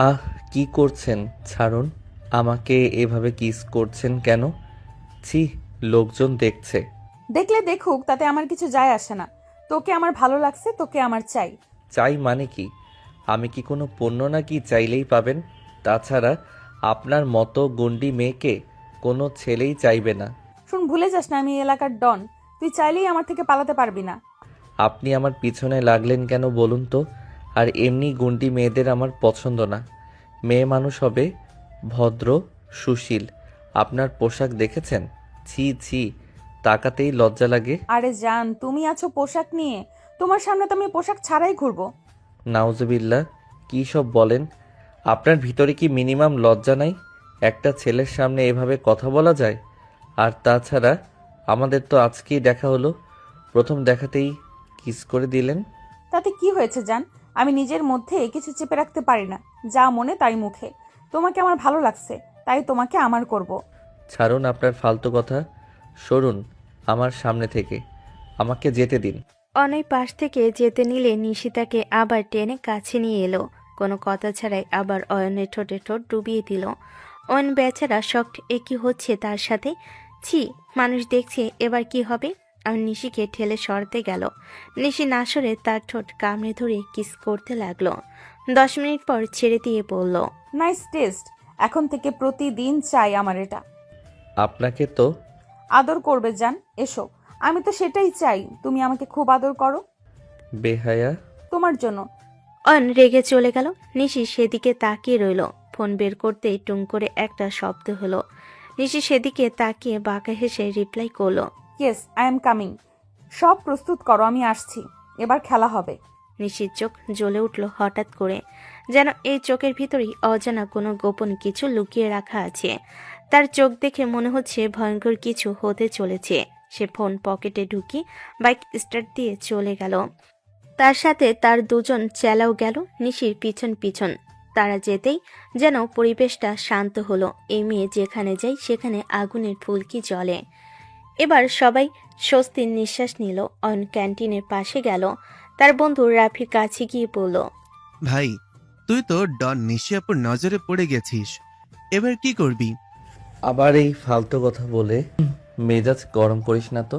আহ, কি করছেন? ছাড়ুন। আমাকে এভাবে কিস করছেন কেন? ছি, লোকজন দেখছে। দেখলে দেখুক, তাতে আমার কিছু যায় আসে না। তোকে আমার ভালো লাগছে, তোকে আমার চাই। চাই মানে কি? আমি কি কোনো পণ্য নাকি চাইলেই পাবেন? তাছাড়া আপনার মতো গুন্ডি মেয়েকে কোনো ছেলেই চাইবে না। শুন, ভুলে যাস না আমি এই এলাকার ডন। তুই চাইলেই আমার থেকে পালাতে পারবি না। আপনি আমার পিছনে লাগলেন কেন বলুন তো? আর এমনি গুন্ডি মেয়েদের আমার পছন্দ না। মেয়ে মানুষ হবে ভদ্র, সুশীল। আপনার পোশাক দেখেছেন? ছি ছি, তাকাতেই লজ্জা লাগে। আরে জান, তুমি আছো পোশাক নিয়ে। তোমার সামনে তো আমি পোশাক ছাড়াই ঘুরবো। নাউজুবিল্লাহ, কী সব বলেন? আপনার ভিতরে কি মিনিমাম লজ্জা নাই? একটা ছেলের সামনে এভাবে কথা বলা যায়? আর তাছাড়া আমাদের তো আজকেই দেখা হলো, প্রথম দেখাতেই কিস করে দিলেন। তাতে কি হয়েছে জান? আমি নিজের মধ্যে কিছু চেপে রাখতে পারি না। যা মনে তাই মুখে। তোমাকে আমার ভালো লাগছে, তাই তোমাকে আমার করব। ছাড়ুন আপনার ফালতু কথা, সরুন আমার সামনে থেকে, আমাকে যেতে দিন। অনয় পাশ থেকে যেতে নিলে নিশিতাকে আবার টেনে কাছে নিয়ে এলো। কোনো কথা ছাড়াই আবার অয়নের ঠোঁটে ঠোঁট ডুবিয়ে দিল। অয়ন বেচারা শক্ট, এ কি হচ্ছে তার সাথে? ছি, মানুষ দেখছে, এবার কি হবে? আর নিশিকে ঠেলে সরতে গেল। নিশি না সরে তার ঠোঁট কামড়ে ধরে কিস করতে লাগলো। 10 মিনিট পর ছেড়ে দিয়ে বলল, নাইস টেস্ট। এখন থেকে প্রতিদিন চাই আমার এটা। আপনাকে তো আদর করবে জান, এসো। আমি তো সেটাই চাই, তুমি আমাকে খুব আদর করো। বেহায়া। তোমার জন্য। অয়ন রেগে চলে গেল। নিশি সেদিকে তাকিয়ে রইল। ফোন বের করতেই টুং করে একটা শব্দ হলো। নিশি সেদিকে তাকিয়ে বাঁকা হেসে রিপ্লাই করলো। Yes, I am coming. সব প্রস্তুত করো, আমি আসছি। এবার খেলা হবে। নিশির চোখ জ্বলে উঠল হঠাৎ করে, যেন এই চোখের ভিতরেই অজানা কোনো গোপন কিছু লুকিয়ে রাখা আছে। তার চোখ দেখে মনে হচ্ছে ভয়ঙ্কর কিছু হতে চলেছে। সে ফোন পকেটে ঢুকিয়ে বাইক স্টার্ট দিয়ে চলে গেল। তার সাথে তার দুজন চেলাও গেল নিশির পিছন পিছন। তারা যেতেই যেন পরিবেশটা শান্ত হলো। এই মেয়ে যেখানে যায় সেখানে আগুনের ফুলকি জ্বলে। এবার সবাই স্বস্তির নিঃশ্বাস নিল। অয়ন ক্যান্টিনের পাশে গেল। তার বন্ধু রাফির কাছে গিয়ে বলল, ভাই, তুই তো ডন নিশিয়াপুর নজরে পড়ে গেছিস। এবার কি করবি? আবার এই ফালতু কথা বলে মেজাজ গরম করিস না তো।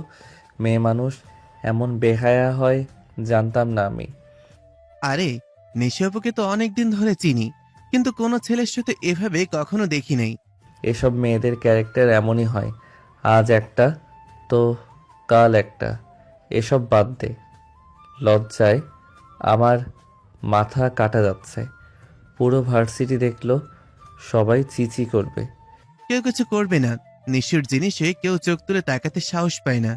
মেয়ে মানুষ এমন বেহায়া হয় জানতাম না আমি। আরে, নিশিয়াপুকে তো অনেক দিন ধরে চিনি, কিন্তু কোনো ছেলের সাথে এভাবে কখনো দেখি নাই। এসব মেয়েদের ক্যারেক্টার এমনই হয়, আজ একটা তো কাল একটা। এসব বাদ দে। লজ্জায় আমার মাথা কাটা যাচ্ছে। পুরো ভার্সিটি দেখলো, সবাই চিচি করবে। কেউ কিছু করবে না। নিশির জিনিসে কেউ চোখ তুলে তাকাতে সাহস পায় না।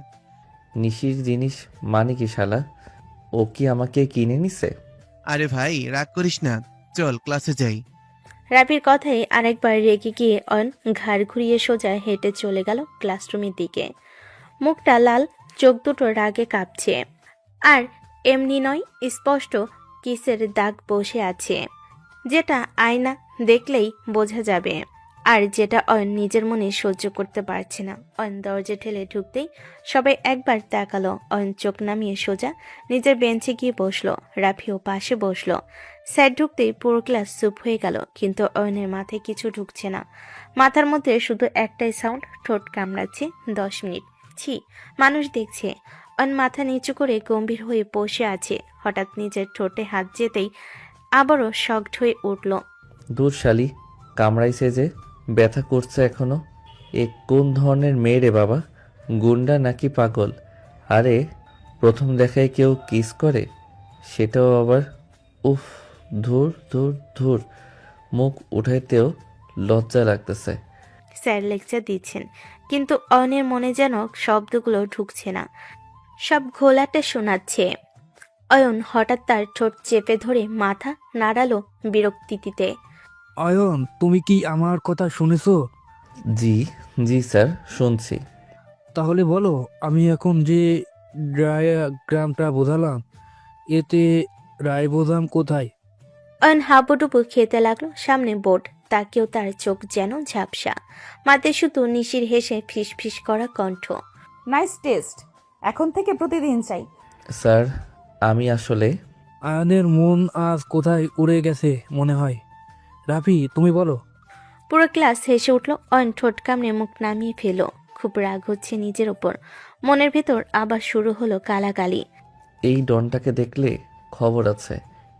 নিশির জিনিস মানে কি শালা? ও কি আমাকে কিনে নিছে? আরে ভাই, রাগ করিস না, চল ক্লাসে যাই। রাফির কথায় আরেকবার রেগে গিয়ে অয়ন ঘাড় ঘুরিয়ে সোজা হেঁটে চলে গেল ক্লাসরুমের দিকে। মুখটা লাল, চোখ দুটো রাগে কাঁপছে। আর এমনি নয়, স্পষ্ট কিসের দাগ বসে আছে, যেটা আয়না দেখলেই বোঝা যাবে। আর যেটা অয়ন নিজের মনে সহ্য করতে পারছে না। অয়ন দরজা ঠেলে ঢুকতেই সবাই একবার তাকালো। অয়ন চোখ নামিয়ে সোজা নিজের বেঞ্চে গিয়ে বসলো। রাফিও পাশে বসলো। স্যার ঢুকতেই পুরো ক্লাস চুপ হয়ে গেল, কিন্তু অয়নের মাথায় কিছু ঢুকছে না। মাথার মধ্যে শুধু একটাই সাউন্ড, ঠোঁট কামড়াচ্ছে। 10 মিনিট। ছি, মানুষ দেখছে। অয়ন মাথা নিচু করে গম্ভীর হয়ে বসে আছে। হঠাৎ নিজের ঠোঁটে হাত যেতেই আবারও শকড হয়ে উঠল। দূর শালি, কামড়াইছে যে, ব্যথা করছে এখনো। এ কোন ধরনের মেয়ে রে বাবা? গুন্ডা নাকি পাগল? আরে, প্রথম দেখায় কেউ কিস করে, সেটাও আবার। উফ, ধুর ধুর ধুর, মুখ উঠাইতেও লজ্জা লাগতেছে। স্যার লেকচার দিচ্ছেন, কিন্তু অয়নের মনে যেন শব্দগুলো ঢুকছে না, সব ঘোলাটে শোনাচ্ছে। অয়ন হঠাৎ তার ঠোঁট চেপে ধরে মাথা নাড়ালো বিরক্তিতে। অয়ন, তুমি কি আমার কথা শুনেছো? জি, জি স্যার, শুনছি। তাহলে বলো, আমি এখন যে ডায়াগ্রামটা বোঝালাম, এতে রাইবোজাম কোথায়? অয়ন হাবুডুবু খেতে লাগলো। সামনে বোর্ড, তাকেও তার চোখ যেন ঝাপসা। মাথায় শুধু নিশির হেসে ফিস ফিস করা কণ্ঠ। Nice test. এখন থেকে প্রতিদিন চাই। স্যার, আমি আসলে আয়নের মন আজ কোথায় উড়ে গেছে মনে হয়। রাফি তুমি বলো। পুরো ক্লাস হেসে উঠল। অয়ন ঠোঁট কামড়ে মুখ নামিয়ে ফেল। খুব রাগ হচ্ছে নিজের ওপর। মনের ভেতর আবার শুরু হলো কালাকালি। এই ডনটাকে দেখলে খবর আছে,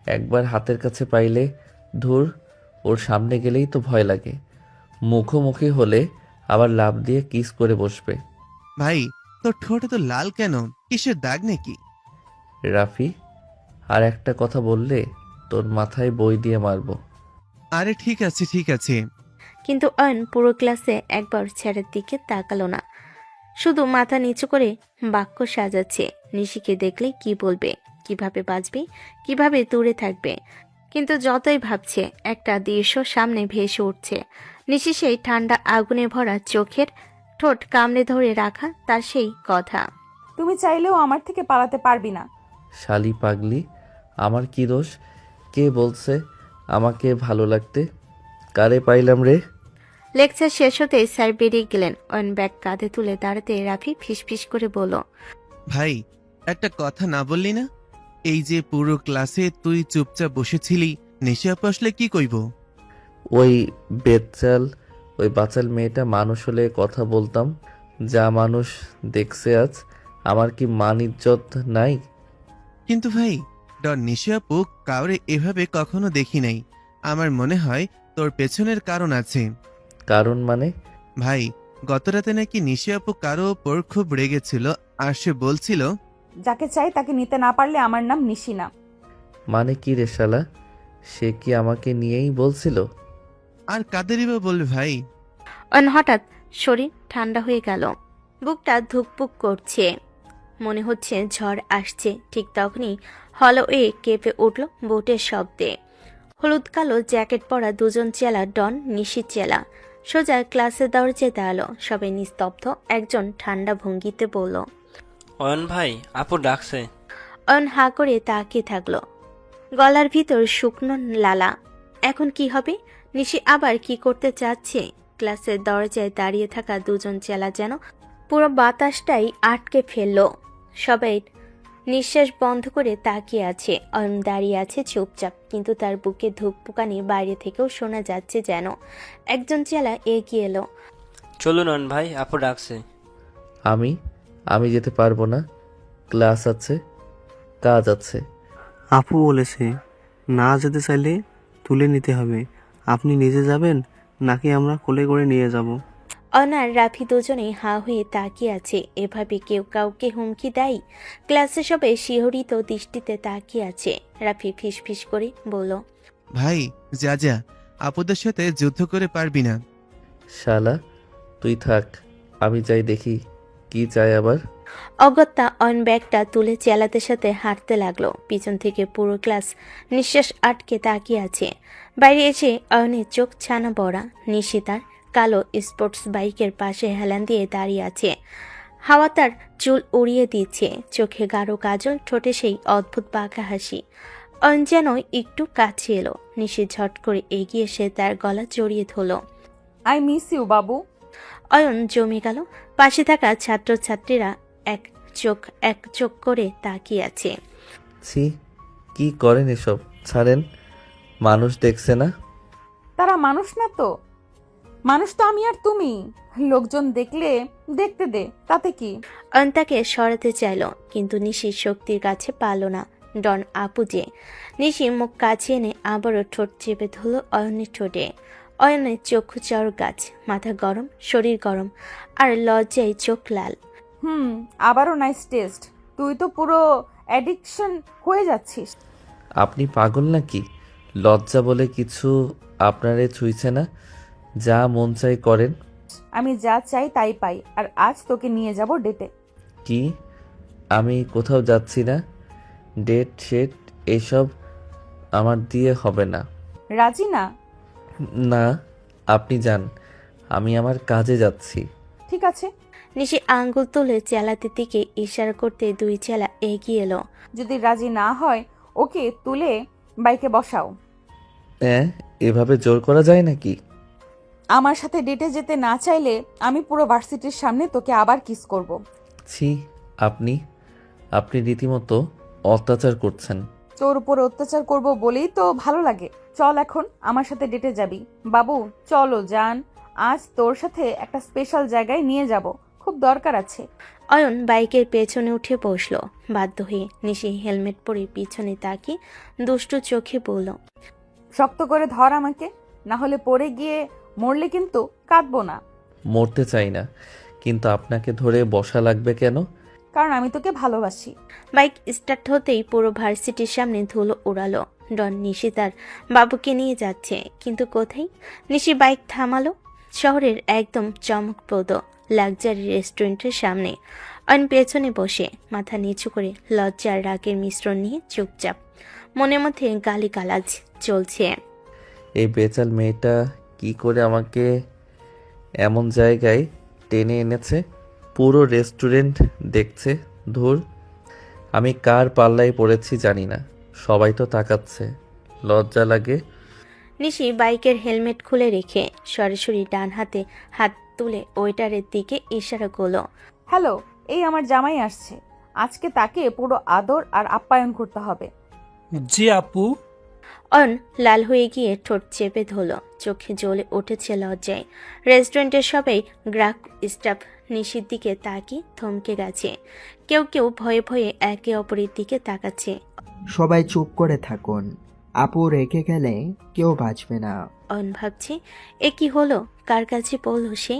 একবার হাতের কাছে পাইলে ধুর, ওর সামনে গেলেই তো ভয় লাগে। মুখোমুখি হলে আবার লাফ দিয়ে কিস করে বসবে। ভাই, তোর ঠোঁটে তো লাল কেন? কিসের দাগ নাকি? রাফি, আর একটা কথা বললে তোর মাথায় বই দিয়ে মারবো। আরে ঠিক আছে ঠিক আছে। কিন্তু অয়ন পুরো ক্লাসে একবার ছেলের দিকে তাকালো না, শুধু মাথা নিচু করে বাক্য সাজাচ্ছে। নিশিকে দেখলে কি বলবে, কিভাবে বাঁচবে, কিভাবে দূরে থাকবে। কিন্তু যতই ভাবছে একটা দৃশ্য সামনে ভেসে উঠছে। নিশি সেই ঠান্ডা আগুনে ভরা চোখের ঠোঁট কামড়ে ধরে রাখা তার সেই কথা। তুমি চাইলেও আমার থেকে পালাতে পারবি না। শালি পাগলি, আমার কি দোষ? কে বলছে আমাকে ভালো লাগতে? কারে পাইলাম রে? লেকচার শেষ হতেই স্যার বেরিয়ে গেলেন। অয়ন ব্যাগ কাঁধে তুলে দাঁড়াতে রাফি ফিসফিস করে বলল, ভাই, একটা কথা না বললি না? এই যে পুরো ক্লাসে তুই চুপচাপ বসেছিলি, নেশে আপু আসলে কি কইব? ওই বেচাল, ওই বাচাল মেয়েটা মানুষ হলে কথা বলতাম। যা মানুষ দেখছে আজ, আমার কি মান ইজ্জত নাই? কিন্তু ভাই, ডন নেশে আপু কাউরে এভাবে কখনো দেখি নাই। আমার মনে হয় তোর পেছনের কারণ আছে। কারণ মানে? ভাই, গতরাতে নাকি নিশি আপু কারো ওপর খুব রেগেছিল, আর সে বলছিল যাকে চাই তাকে নিতে না পারলে আমার নাম নিশি না। মানে কি রে শালা? সে কি আমাকে নিয়েই বলছিল? আর কাদেরই বা বলবে ভাই। অয়ন হঠাৎ শরীর ঠান্ডা হয়ে গেল, বুকটা ধুকপুক করছে, মনে হচ্ছে ঝড় আসছে। ঠিক তখনই হলওয়ে কেঁপে উঠল বোটের শব্দে। হলুদ কালো জ্যাকেট পরা দুজন চেলা, ডন নিশি চেলা, সোজা ক্লাসের দরজায় দাঁড়ালো। সবাই নিস্তব্ধ। একজন ঠান্ডা ভঙ্গিতে বলল, অয়ন ভাই, আপু ডাকছে। অয়ন হা করে তাকিয়ে থাকলো, গলার ভিতর শুকনো লালা। এখন কি হবে? নিশি আবার কি করতে চাচ্ছে? ক্লাসের দরজায় দাঁড়িয়ে থাকা দুজন চেলা যেন পুরো বাতাসটাই আটকে ফেললো। সবাই নিঃশ্বাস বন্ধ করে তাকিয়ে আছে। অয়ন দাঁড়িয়ে আছে চুপচাপ, কিন্তু তার বুকে ধুকপুকানি বাইরে থেকেও শোনা যাচ্ছে যেন। একজন চেলা এগিয়ে এলো। চলুন অয়ন ভাই, আপু ডাকছে। আমি যেতে পারবো না। ক্লাস আছে, কাজ আছে। আপু বলেছে না যেতে চাইলে তুলে নিতে হবে। আপনি নিজে যাবেন নাকি আমরা কোলে করে নিয়ে যাব? অয়ন আর রাফি দুজনেই হা হয়ে তাকিয়ে আছে। এভাবে কেউ কাউকে হুমকি দেয়? ক্লাসে সবাই শিহরিত দৃষ্টিতে তাকিয়ে আছে। রাফি ফিসফিস করে বলল, ভাই, যা যা, আপুদের সাথে যুদ্ধ করে পারবি না। শালা তুই থাক, আমি যাই দেখি কি চাই আবার। অগত্যা অয়ন ব্যাগটা তুলে চেলাদের সাথে হাঁটতে লাগলো। পিছন থেকে পুরো ক্লাস নিঃশ্বাস আটকে তাকিয়ে আছে। বাইরে এসে অয়নের চোখ ছানা বড়া। নিশিতার কালো স্পোর্টস বাইকের পাশে হেলান দিয়ে দাঁড়িয়ে আছে। হাওয়া তার চুল উড়িয়ে দিচ্ছে। চোখে গাঢ় কাজল, ঠোঁটে সেই অদ্ভুত বাঁকা হাসি। অয়ন যেন একটু কাছে এলো। নিশি ঝট করে এগিয়ে এসে তার গলা জড়িয়ে ধরল। আই মিস ইউ বাবু। অয়ন জমে গেল। পাশে থাকা ছাত্রছাত্রীরা এক চোখ করে তাকিয়ে আছে। ছি, কি করেন এসব? ছাড়েন, মানুষ দেখছে না। তারা মানুষ না তো? মানুষ তো আমি আর তুমি। লোকজন দেখলে দেখতে দে, তাতে কি? অয়ন তাকে সরাতে চাইল, কিন্তু নিশির শক্তির কাছে পারল না। ডন আপু যে। নিশি মুখ কাছে এনে আবারও ঠোঁট চেপে ধরল অয়নের ঠোঁটে। অয়নের চক্ষু চর গাছ, মাথা গরম, শরীর গরম, আর লজ্জায় চোখ লাল। আবারও নাইস টেস্ট। তুই তো পুরো অ্যাডিকশন হয়ে যাচ্ছিস। আপনি পাগল নাকি? লজ্জা বলে কিছু আপনারে ছুঁইছে না। যা মন চাই করেন। আমি যা চাই তাই পাই, আর আজ তোকে নিয়ে যাব ডেটে। কি? আমি কোথাও যাচ্ছি না। ডেট শেট এসব আমার দিয়ে হবে না। রাজি না? না, আপনি যান, আমি আমার কাজে যাচ্ছি। ঠিক আছে। নিশি আঙ্গুল তুলে চেলাদের দিকে ইশারা করতে দুই চেলা এগিয়ে এলো। যদি রাজি না হয় ওকে তুলে বাইকে বসাও। হ্যাঁ, এভাবে জোর করা যায় নাকি? আমার সাথে ডেটে যেতে না চাইলে আমি পুরো ভার্সিটির সামনে তোকে আবার কিস করব। ছি, আপনি রীতিমতো অত্যাচার করছেন। তোর উপর অত্যাচার করব বলেই তো ভালো লাগে। চল এখন আমার সাথে ডেটে যাবি। বাবু চলো জান, আজ তোর সাথে একটা স্পেশাল জায়গায় নিয়ে যাব, খুব দরকার আছে। অয়ন বাইকের পেছনে উঠে বসলো। বাধ্য হয়ে নিশি হেলমেট পরে পিছনে তাকিয়ে দুষ্টু চোখে বলল, শক্ত করে ধর আমাকে, না হলে পড়ে গিয়ে মরলে কিন্তু কাঁদবো না। মরতে চাই না, কিন্তু আপনাকে ধরে বসা লাগবে কেন? কারণ আমি তোকে ভালোবাসি। বাইক স্টার্ট হতেই পুরো ভার্সিটির সামনে ধুলো উড়ালো। ডন নিশি তার বাবুকে নিয়ে যাচ্ছে, কিন্তু কোথায়? নিশি বাইক থামালো শহরের একদম চমকপ্রদ লাক্সারি রেস্টুরেন্টের সামনে। অয়ন পেছনে বসে মাথা নিচু করে লজ্জার রাগের মিশ্রণ নিয়ে চুপচাপ, মনের মধ্যে গালিগালাজ চলছে। এই বেচাল মেয়েটা কি করে আমাকে এমন জায়গায় টেনে এনেছে? পুরো রেস্টুরেন্ট দেখছে। ধুর, আমি কার পাল্লায় পড়েছি জানি না, সবাই তো তাকাচ্ছে, লজ্জা লাগে। নিশি বাইকের হেলমেট খুলে রেখে সরাসরি ডান হাতে হাত তুলে ওয়েটারের দিকে ইশারা করলো। হ্যালো, এই আমার জামাই আসছে, আজকে তাকে পুরো আদর আর আপ্যায়ন করতে হবে। জি আপু। অন লাল হয়ে গিয়ে ঠোঁট চেপে ধরল, চোখে জ্বলে উঠেছে লজ্জায়। রেস্টুরেন্টের সবাই গ্রাহক স্টাফ নিশির দিকে তাকিয়ে থমকে গেছে। কেউ কেউ ভয়ে ভয়ে একে অপরের দিকে তাকাচ্ছে। সবাই চুপ করে থাকুন, আপু রেখে গেলে কেউ বাঁচবে না। অন ভাবছে, এ কি হলো? কার কাছে পড়ল সে?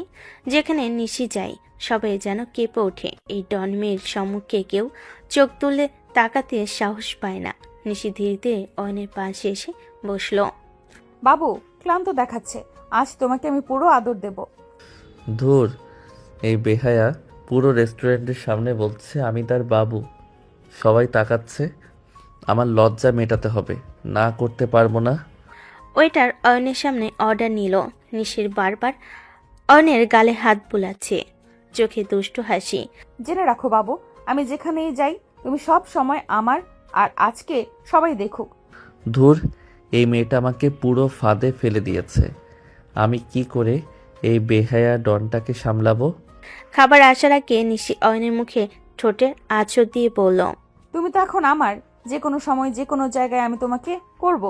যেখানে নিশি যায় সবাই যেন কেঁপে ওঠে। এই ডন মেয়ের সম্মুখে কেউ চোখ তুলে তাকাতে সাহস পায় না। নিশি ধীরে ধীরে অয়নের পাশে এসে বসলো। বাবু ক্লান্ত দেখাচ্ছে, আজ তোমাকে আমি পুরো আদর দেব। ধুর, এই বেহায়া পুরো রেস্টুরেন্টের সামনে বলছে আমি তার বাবু। সবাই তাকাচ্ছে, আমার লজ্জা মেটাতে হবে, না করতে পারবো না। ওয়েটার অয়নের সামনে অর্ডার নিল। নিশির বারবার অয়নের গালে হাত বুলাচ্ছে, চোখে দুষ্টু হাসি। জেনে রাখো বাবু, আমি যেখানেই যাই তুমি সব সময় আমার, আর আজকে সবাই দেখুক। ধুর, এই মেয়েটা আমাকে পুরো ফাঁদে ফেলে দিয়েছে। আমি কি করে এই বেহায়া ডনটাকে সামলাবো? খাবার আসার আগে নিশি অয়নের মুখে ঠোঁটে আঁচড় দিয়ে বলল, তুমি তো এখন আমার, যে কোনো সময় যে কোনো জায়গায় আমি তোমাকে করব।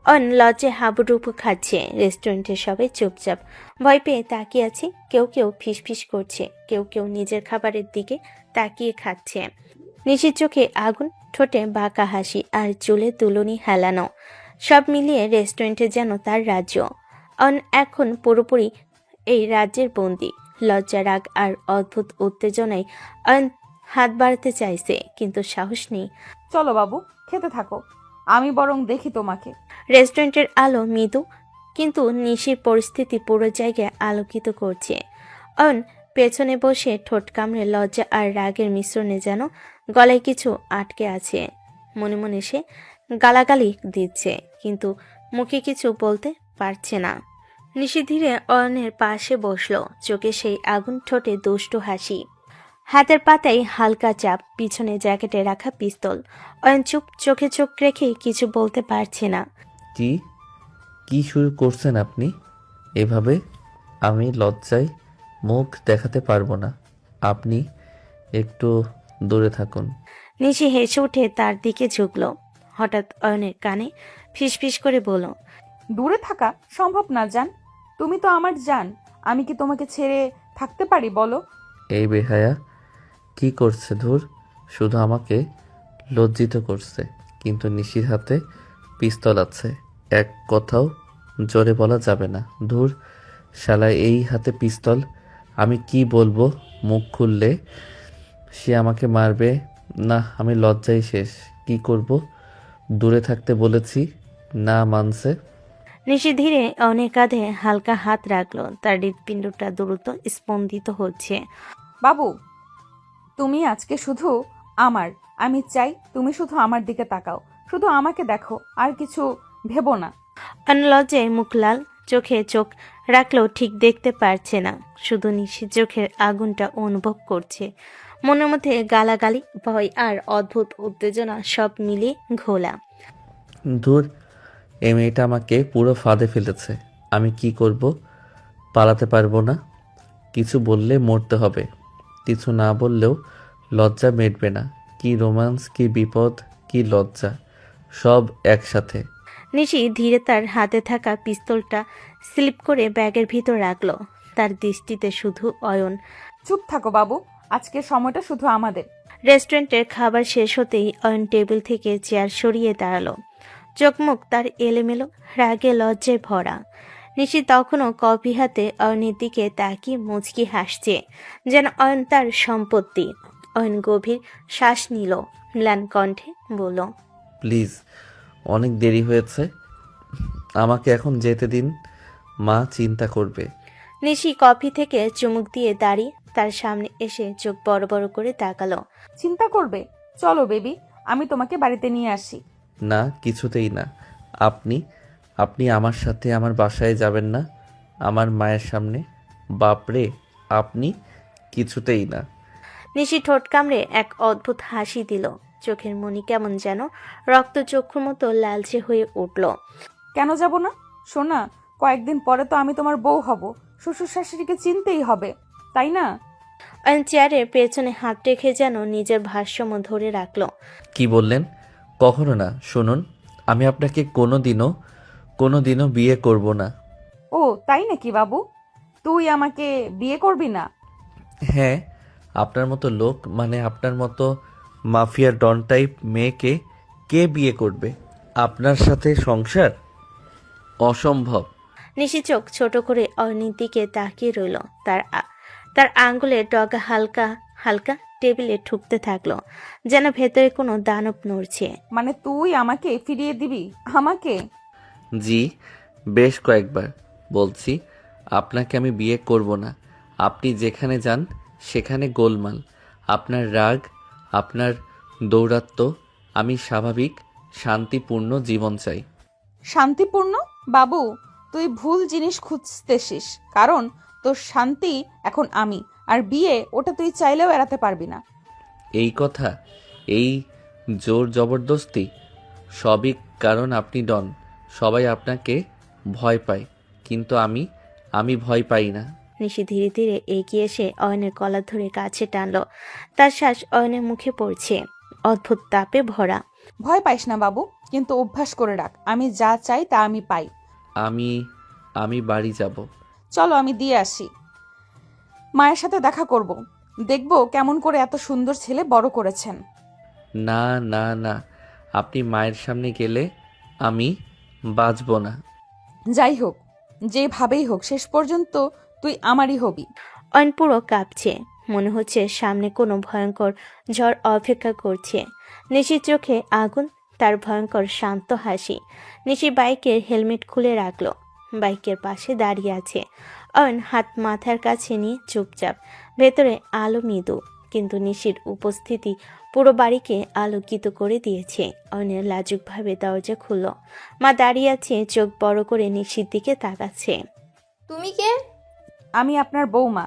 অন লজ্জে হাবুডুবু খাচ্ছে। রেস্টুরেন্টের সবাই চুপচাপ ভয় পেয়ে তাকিয়ে আছে। কেউ কেউ ফিসফিস করছে, কেউ কেউ নিজের খাবারের দিকে তাকিয়ে খাচ্ছে। নিশির চোখে আগুন, ঠোঁটে বাঁকা হাসি আর চুলে তুলনি হেলানো, সব মিলিয়ে রেস্টুরেন্টে যেন তার রাজ্য। অন এখন পুরোপুরি এই রাজ্যের বন্দি। লজ্জা, রাগ আর অদ্ভুত উত্তেজনায় অয়ন হাত বাড়াতে চাইছে, কিন্তু সাহস নেই। চলো বাবু, খেতে থাকো, আমি বরং দেখি তোমাকে। রেস্টুরেন্টের আলো মৃদু, কিন্তু নিশির পরিস্থিতি পুরো জায়গায় আলোকিত করছে। অয়ন পেছনে বসে ঠোঁট কামড়ে লজ্জা আর রাগের মিশ্রণে যেন গলায় কিছু আটকে আছে। মনে মনে সে গালাগালি দিচ্ছে, কিন্তু মুখে কিছু বলতে পারছে না। নিশি ধীরে অয়নের পাশে বসলো, চোখে সেই আগুন, ঠোঁটে দুষ্টু হাসি। হাতের পাতায় হালকা চাপ, পিছনে জ্যাকেটে রাখা পিস্তল। অয়ন চুপ, চোখে চোখ রেখে কিছু বলতে পারছে না। কি কি শুরু করছেন আপনি এভাবে? আমি লজ্জায় মুখ দেখাতে পারবো না, আপনি একটু দূরে থাকুন। নিশি হেসে উঠে তার দিকে ঝুঁকল। হঠাৎ অয়নের কানে ফিসফিস করে বলল, দূরে থাকা সম্ভব না জান, তুমি তো আমার জান, আমি কি তোমাকে ছেড়ে থাকতে পারি বলো? এই বেহায়া কি করছে? ধুর, শুধু আমাকে লজ্জিত করছে। কিন্তু নিশির হাতে পিস্তল আছে, এক কথাও জোরে বলা যাবে না। ধুর, শালা এই হাতে পিস্তল, আমি কি বলবো মুখ খুললে? সে আমাকে মারবে না, আমি লজ্জায় শেষ। কি করব? দূরে থাকতে বলেছি, না মানছে। নিশি ধীরে অনেক কাঁধে হালকা হাত রাখলো। তার হৃৎপিণ্ডটা দ্রুত স্পন্দিত হচ্ছে। বাবু তুমি আজকে শুধু আমার, আমি চাই তুমি শুধু আমার দিকে তাকাও, শুধু আমাকে দেখো, আর কিছু ভেবো না। অনলজ্জে মুখ লাল, চোখে চোখ রাখলেও ঠিক দেখতে পারছে না, শুধু নিশির চোখের আগুনটা অনুভব করছে। মনের মধ্যে গালাগালি, ভয় আর অদ্ভুত উত্তেজনা সব মিলিয়ে ঘোলা। ধুর, এই মেয়েটা আমাকে পুরো ফাঁদে ফেলেছে। আমি কি করব? পালাতে পারবো না। কিছু বললে মরতে হবে, কিছু না বললেও লজ্জা মিটবে না। কি রোম্যান্স, কি বিপদ, কি লজ্জা! সব একসাথে। নিশি ধীরে তার হাতে থাকা পিস্তলটা স্লিপ করে ব্যাগের ভিতর রাখলো। তার দৃষ্টিতে শুধু অয়ন। চুপ থাকো বাবু, আজকের সময়টা শুধু আমাদের। রেস্টুরেন্টের খাবার শেষ হতেই অয়ন টেবিল থেকে চেয়ার সরিয়ে দাঁড়ালো। চোখ মুখ তার এলোমেলো, রাগে লজ্জায় ভরা। নিশি তখনও কফি হাতে অয়নের দিকে তাকিয়ে মুচকি হাসছে, যেন অয়ন তার সম্পত্তি। অয়ন গভীর শ্বাস নিল, ম্লান কণ্ঠে বলল, প্লিজ, অনেক দেরি হয়েছে, আমাকে এখন যেতে দিন, মা চিন্তা করবে। নিশি কফি থেকে চুমুক দিয়ে দাঁড়িয়ে তার সামনে এসে চোখ বড় বড় করে তাকালো। চিন্তা করবে? চলো বেবি, আমি তোমাকে বাড়িতে নিয়ে আসি। না, কিছুতেই না। আপনি আপনি আমার সাথে আমার বাসায় যাবেন না, আমার মায়ের সামনে? বাপরে, আপনি? কিছুতেই না। নিশি ঠোঁট কামড়ে এক অদ্ভুত হাসি দিল। চোখের মনি কেমন যেন রক্তচক্ষুর মতো লালচে হয়ে উঠল। কেন যাব না? শোনা, কয়েকদিন পরে তো আমি তোমার বউ হব, শ্বশুর শাশুড়িকে চিনতেই হবে, তাই না? অয়ন চেয়ারের পেছনে হাত রেখে যেন নিজের ভারসাম্য ধরে রাখলো। কি বললেন? কখনো না। শুনুন, আমি আপনাকে কোনোদিনও বিয়ে করব না। ও তাই নাকি বাবু? তুই আমাকে বিয়ে করবি না? হ্যাঁ, আপনার মতো লোক, মানে আপনার মতো মাফিয়া ডন টাইপ মেয়েকে কে বিয়ে করবে? আপনার সাথে সংসার অসম্ভব। নিশি চোখ ছোট করে অয়নের দিকে তাকিয়ে রইল। তার আঙ্গুলের ডগা হালকা হালকা টেবিলে ঠুকতে থাকলো, যেন ভেতরে কোনো দানব নড়ছে। মানে তুই আমাকে ফিরিয়ে দিবি? আমাকে? জি, বেশ কয়েকবার বলছি আপনাকে আমি বিয়ে করব না। আপনি যেখানে যান সেখানে গোলমাল, আপনার রাগ, আপনার দৌরাত্ম্য। আমি স্বাভাবিক শান্তিপূর্ণ জীবন চাই। শান্তিপূর্ণ? বাবু, তুই ভুল জিনিস খুঁজতেছিস, কারণ তোর শান্তি এখন আমি, আর বিয়ে ওটা তুই চাইলেও এড়াতে পারবি না। এই কথা, এই জোর জবরদস্তি, সবই কারণ আপনি ডন। সবাই আপনাকে ভয় পায়, কিন্তু আমি ভয় পাই না। নিশি ধীরে ধীরে এগিয়ে এসে অয়নের কলার ধরে কাছে টানলো। তার শ্বাস অয়নের মুখে পড়ছে, অদ্ভুত তাপে ভরা। ভয় পাইস না বাবু, কিন্তু অভ্যাস করে রাখ, আমি যা চাই তা আমি পাই। আমি বাড়ি যাব। চলো আমি দিয়ে আসি। মায়ের সাথে দেখা করব, দেখব কেমন করে এত সুন্দর ছেলে বড় করেছেন। না না না, আপনি মায়ের সামনে গেলে আমি বাঁচব না। যাই হোক, যেভাবেই হোক, শেষ পর্যন্ত তুই আমারই হবি। অয়ন পুরো কাঁপছে, মনে হচ্ছে সামনে কোনো ভয়ঙ্কর ঝড় অপেক্ষা করছে। নিশির চোখে আগুন, তার ভয়ঙ্কর শান্ত হাসি। নিশি বাইকের হেলমেট খুলে রাখলো, বাইকের পাশে দাঁড়িয়ে আছে। অয়ন হাত মাথার কাছে নিয়ে চুপচাপ। ভেতরে আলো মৃদু, কিন্তু নিশির উপস্থিতি পুরো বাড়িকে আলোকিত করে দিয়েছে। অয়নের লাজুকভাবে দরজা খুলল। মা দাঁড়িয়ে আছে, চোখ বড় করে নিশির দিকে তাকাচ্ছে। তুমি কে? আমি আপনার বৌমা।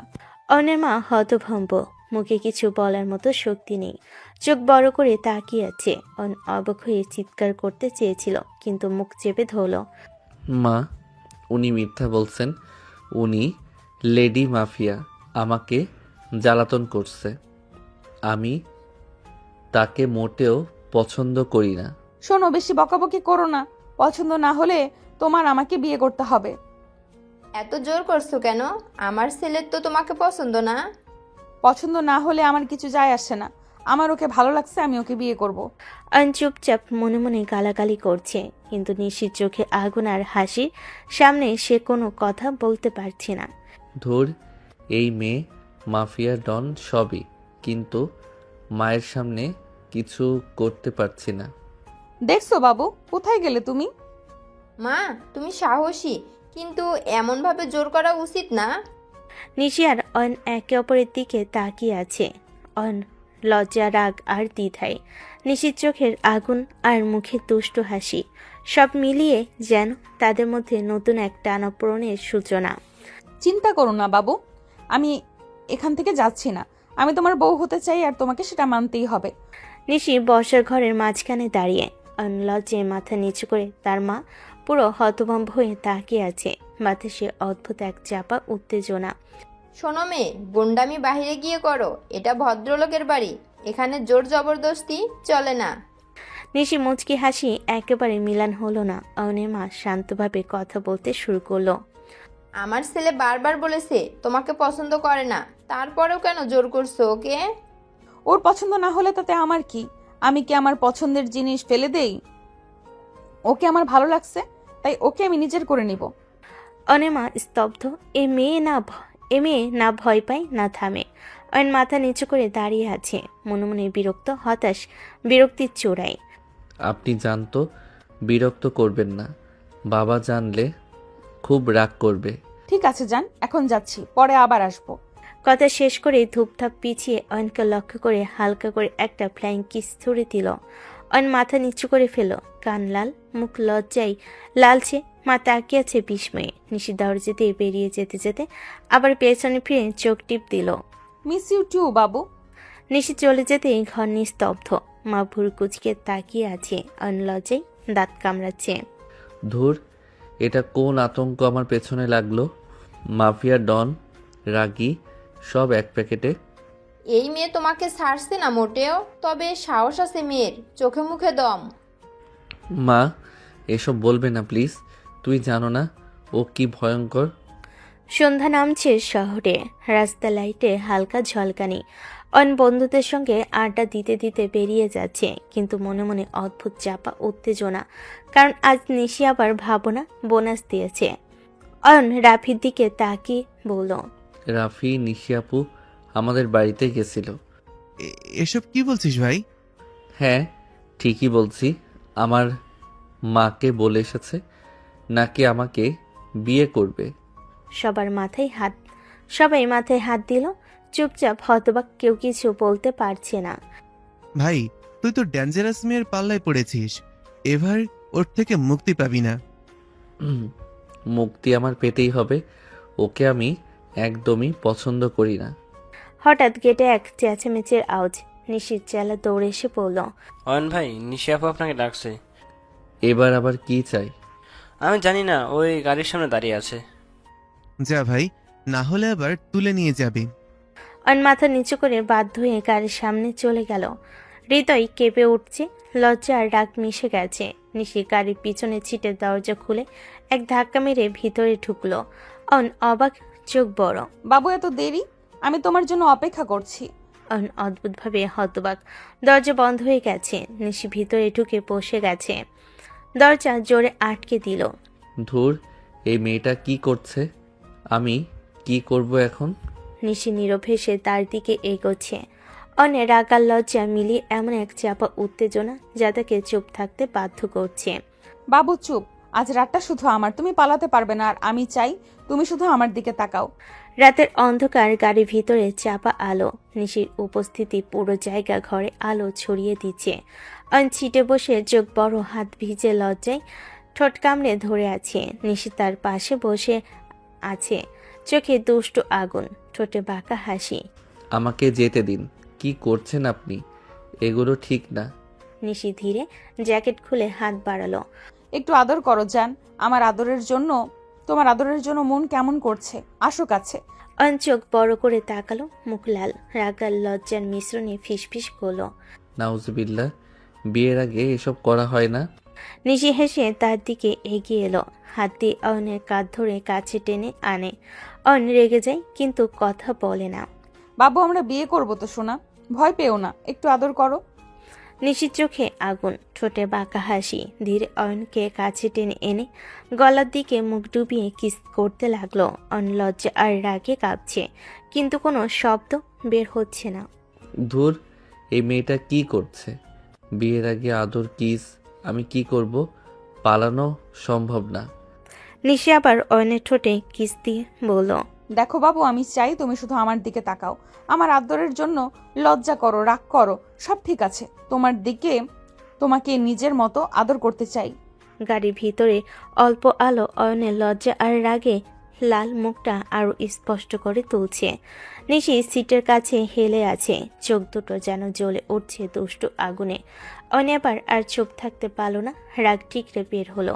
অয়নের মা হতভম্ব, মুখে কিছু বলার মতো শক্তি নেই, চোখ বড় করে তাকিয়ে আছে। অয়ন অবাক হয়ে চিৎকার করতে চেয়েছিল, কিন্তু মুখ চেপে ধরল। মা, উনি মিথ্যা বলছেন। উনি লেডি মাফিয়া, আমাকে জ্বালাতন করছে। আমি তাকে মোটেও পছন্দ করি না। শোনো, বেশি বকাবকি করো না, পছন্দ না হলে তোমার আমাকে বিয়ে করতে হবে। এত জোর করছো কেন? আমার ছেলের তো তোমাকে পছন্দ না। পছন্দ না হলে আমার কিছু যায় আসে না, আমার ওকে ভালো লাগছে, আমি ওকে বিয়ে করব। অয়ন চুপচাপ মনে মনে গালাগালি করছে, কিন্তু নিশির চোখে আগুন আর হাসির সামনে সে কোনো কথা বলতে পারছে না। ধুর, এই মেয়ে মাফিয়া ডন সবই, কিন্তু মায়ের সামনে কিছু করতে পারছি না। দেখছো বাবু, কোথায় গেলে তুমি? মা, তুমি সাহসী, কিন্তু এমনভাবে জোর করা উচিত না। নিশি আর অয়ন একে অপরের দিকে তাকিয়ে আছে। অয়ন লজ্জা, রাগ আর দ্বিধায়, নিশির চোখের আগুন আর মুখে দুষ্ট হাসি, সব মিলিয়ে যেন তাদের মধ্যে নতুন এক টানাপোড়েনের সূচনা। চিন্তা করো না বাবু, আমি এখান থেকে যাচ্ছি না। আমি তোমার বউ হতে চাই, আর তোমাকে সেটা মানতেই হবে। নিশি বসার ঘরের মাঝখানে দাঁড়িয়ে, অয়ন লজ্জায় মাথা নিচু করে। তার মা পুরো হতভম্ব হয়ে তাকিয়ে আছে, বাতাসে অদ্ভুত এক চাপা উত্তেজনা। শোনো মেয়ে, গুন্ডামি বাইরে গিয়ে করো, এটা ভদ্রলোকের বাড়ি, এখানে জোর জবরদস্তি চলে না। নিশি মুচকি হাসি একেবারে মিলান হলো না। অয়নের মা শান্তভাবে কথা বলতে শুরু করলো। আমার ছেলে বারবার বলেছে তোমাকে পছন্দ করে না, তারপরেও কেন জোর করছো ওকে? ওর পছন্দ না হলে তাতে আমার কি? আমি কি আমার পছন্দের জিনিস ফেলে দেই? ওকে আমার ভালো লাগছে, তাই ওকে আমি নিজের করে নিব। অয়নের মা স্তব্ধ। এ মেয়ে না ভয় পায় না থামে। অয়ন মাথা নিচু করে দাঁড়িয়ে আছে, মনে মনে বিরক্ত, হতাশ, বিরক্তির চোরাই। আপনি জানতো বিরক্ত করবেন না, বাবা জানলে খুব রাগ করবে। ঠিক আছে যান, এখন যাচ্ছি, পরে আবার আসবো। কথা শেষ করে ধূপধাপ পিছিয়ে অয়নকে লক্ষ্য করে হালকা করে একটা ফ্লাইং কিস ছুড়ে দিল। অয়ন মাথা নিচু করে ফেল, কান লাল, মুখ লজ্জায় লালছে, মা তাকিয়ে আছে বিস্ময়ে। নিশি দরজা দিয়ে বেরিয়ে যেতে যেতে আবার পেছনে ফিরে চোখ টিপ দিল। মিস ইউ টু বাবু। নিশি চলে যেতে ঘর নিস্তব্ধ। মা ভুর কুচকে তাকিয়ে আছে, অয়ন লজ্জায় দাঁত কামড়াচ্ছে। ধুর, এটা কোন আতঙ্ক আমার পেছনে লাগলো। মাফিয়া, ডন, রাগী সব এক প্যাকেটে। এই মেয়ে তোমাকে ছাড়ছে না মোটেও, তবে সাহস আছে মেয়ের, চোখে মুখে দম। মা, এসব বলবে না প্লিজ। তুই জানো না ও কি ভয়ঙ্কর। সন্ধ্যা নামছে শহরে, রাস্তা লাইটে হালকা ঝলকানি। অয়ন বন্ধুদের সঙ্গে আড্ডা দিতে দিতে বেরিয়ে যাচ্ছে, কিন্তু মনে মনে অদ্ভুত চাপা উত্তেজনা, কারণ আজ নিশি আবার ভাবনা বোনাস দিয়েছে। অয়ন রাফির দিকে তাকিয়ে বলল, রাফি, নিশি আপু আমাদের বাড়িতে গেছিল। এসব কি বলছিস ভাই? হ্যাঁ, ঠিকই বলছি। আমার মাকে বলে এসেছে নাকি আমাকে বিয়ে করবে। সবাই মাথায় হাত দিল। চুপচাপ, হতবাক, কেউ কিছু বলতে পারছে না। ভাই, তুই তো ডেঞ্জারাস মেয়ের পাল্লায় পড়েছিস, এবার ওর থেকে মুক্তি পাবি না। মুক্তি আমার পেতেই হবে। ওকে আমি একদমই পছন্দ করি না। হঠাৎ গেটে এক চেঁচামেচির আওয়াজ। নিশির চেলা দৌড়ে এসে পড়ল। অয়ন ভাই, নিশি আপু আপনাকে ডাকছে। এবার আবার কি চাই? আমি জানি না, ওই গাড়ির সামনে দাঁড়িয়ে আছে। যা ভাই, না হলে আবার তুলে নিয়ে যাবে। অয়ন মাথা নিচু করে বাধ্য হয়ে গাড়ির সামনে চলে গেল। হৃদয় কেঁপে উঠছে, লজ্জা আর রাগ মিশে গেছে। নিশি গাড়ির পিছনে ছিটে দরজা খুলে এক ধাক্কা মেরে ভিতরে ঢুকলো। অয়ন অবাক, চোখ বড়। বাবু এত দেরি? আমি তোমার জন্য অপেক্ষা করছি। অয়ন অদ্ভুতভাবে হতবাক। দরজা বন্ধ হয়ে গেছে। নিশি ভিতরে ঢুকে বসে গেছে, দরজা জোরে আটকে দিল। ধুর, এই মেয়েটা কি করছে? আমি কি করব এখন? নিশি নীরব হেসে তার দিকে এগোচ্ছে। অনেক রাগার লজ্জা মিলিয়ে এমন এক চাপা উত্তেজনা যা তাকে চুপ থাকতে বাধ্য করছে। বাবু চুপ, আজ রাতটা শুধু আমার, তুমি পালাতে পারবে না। আর আমি চাই তুমি শুধু আমার দিকে তাকাও। রাতের অন্ধকার, গাড়ির ভিতরে চাপা আলো, নিশির উপস্থিতি পুরো জায়গা ঘরে আলো ছড়িয়ে দিচ্ছে। অয়ন ছিটে বসে, চোখ বড়, হাত ভিজে লজ্জায় ঠোঁট কামড়ে ধরে আছে। নিশি তার পাশে বসে আছে, চোখে দুষ্টু আগুন, ঠোঁটে বাঁকা হাসি। আমাকে যেতে দিন। কি করছেন আপনি? এগুলো ঠিক না। নিশি ধীরে জ্যাকেট খুলে হাত বাড়ালো। একটু আদর করো জান। তোমার আদরের জন্য মন কেমন করছে। আসো কাছে। অয়ন চোখ বড় করে তাকালো, মুখ লাল, রাগার লজ্জার মিশ্রণে ফিসফিস করলো। নাউজুবিল্লাহ, বিয়ের আগে এসব করা হয় না। নিশি হেসে তার দিকে এগিয়ে এলো, হাত দিয়ে অয়নের কাঁধ ধরে কাছে টেনে আনে। অয়ন রেগে যায়, কিন্তু কথা বলে না। বাবু আমরা বিয়ে করবো তো সোনা, ভয় পেও না, একটু আদর করো। নিশির চোখে আগুন, ঠোঁটে বাঁকা হাসি। ধীরে অয়নকে কাছে টেনে এনে গলার দিকে মুখ ডুবিয়ে কিস করতে লাগলো। অয়ন লজ্জা আর রাগে কাঁপছে, কিন্তু কোনো শব্দ বের হচ্ছে না। ধুর, এই মেয়েটা কি করছে? বিয়ের আগে আদর, কিস? আমি কি করব? পালানো সম্ভব না। নিশি আবার অয়নের ঠোঁটে কিস দিয়ে বলল, দেখো বাবু, আমি চাই তুমি শুধু আমার দিকে তাকাও। আমার আদরের জন্য লজ্জা করো, রাগ করো, সব ঠিক আছে। তোমাকে নিজের মতো আদর করতে চাই। গাড়ির ভিতরে অল্প আলো অয়নের লজ্জা আর রাগে লাল মুখটা আরো স্পষ্ট করে তুলছে। নিশি সিটের কাছে হেলে আছে, চোখ দুটো যেন জ্বলে উঠছে দুষ্টু আগুনে। অয়ন এবার আর চুপ থাকতে পারল না, রাগ ঠিকরে বের হলো।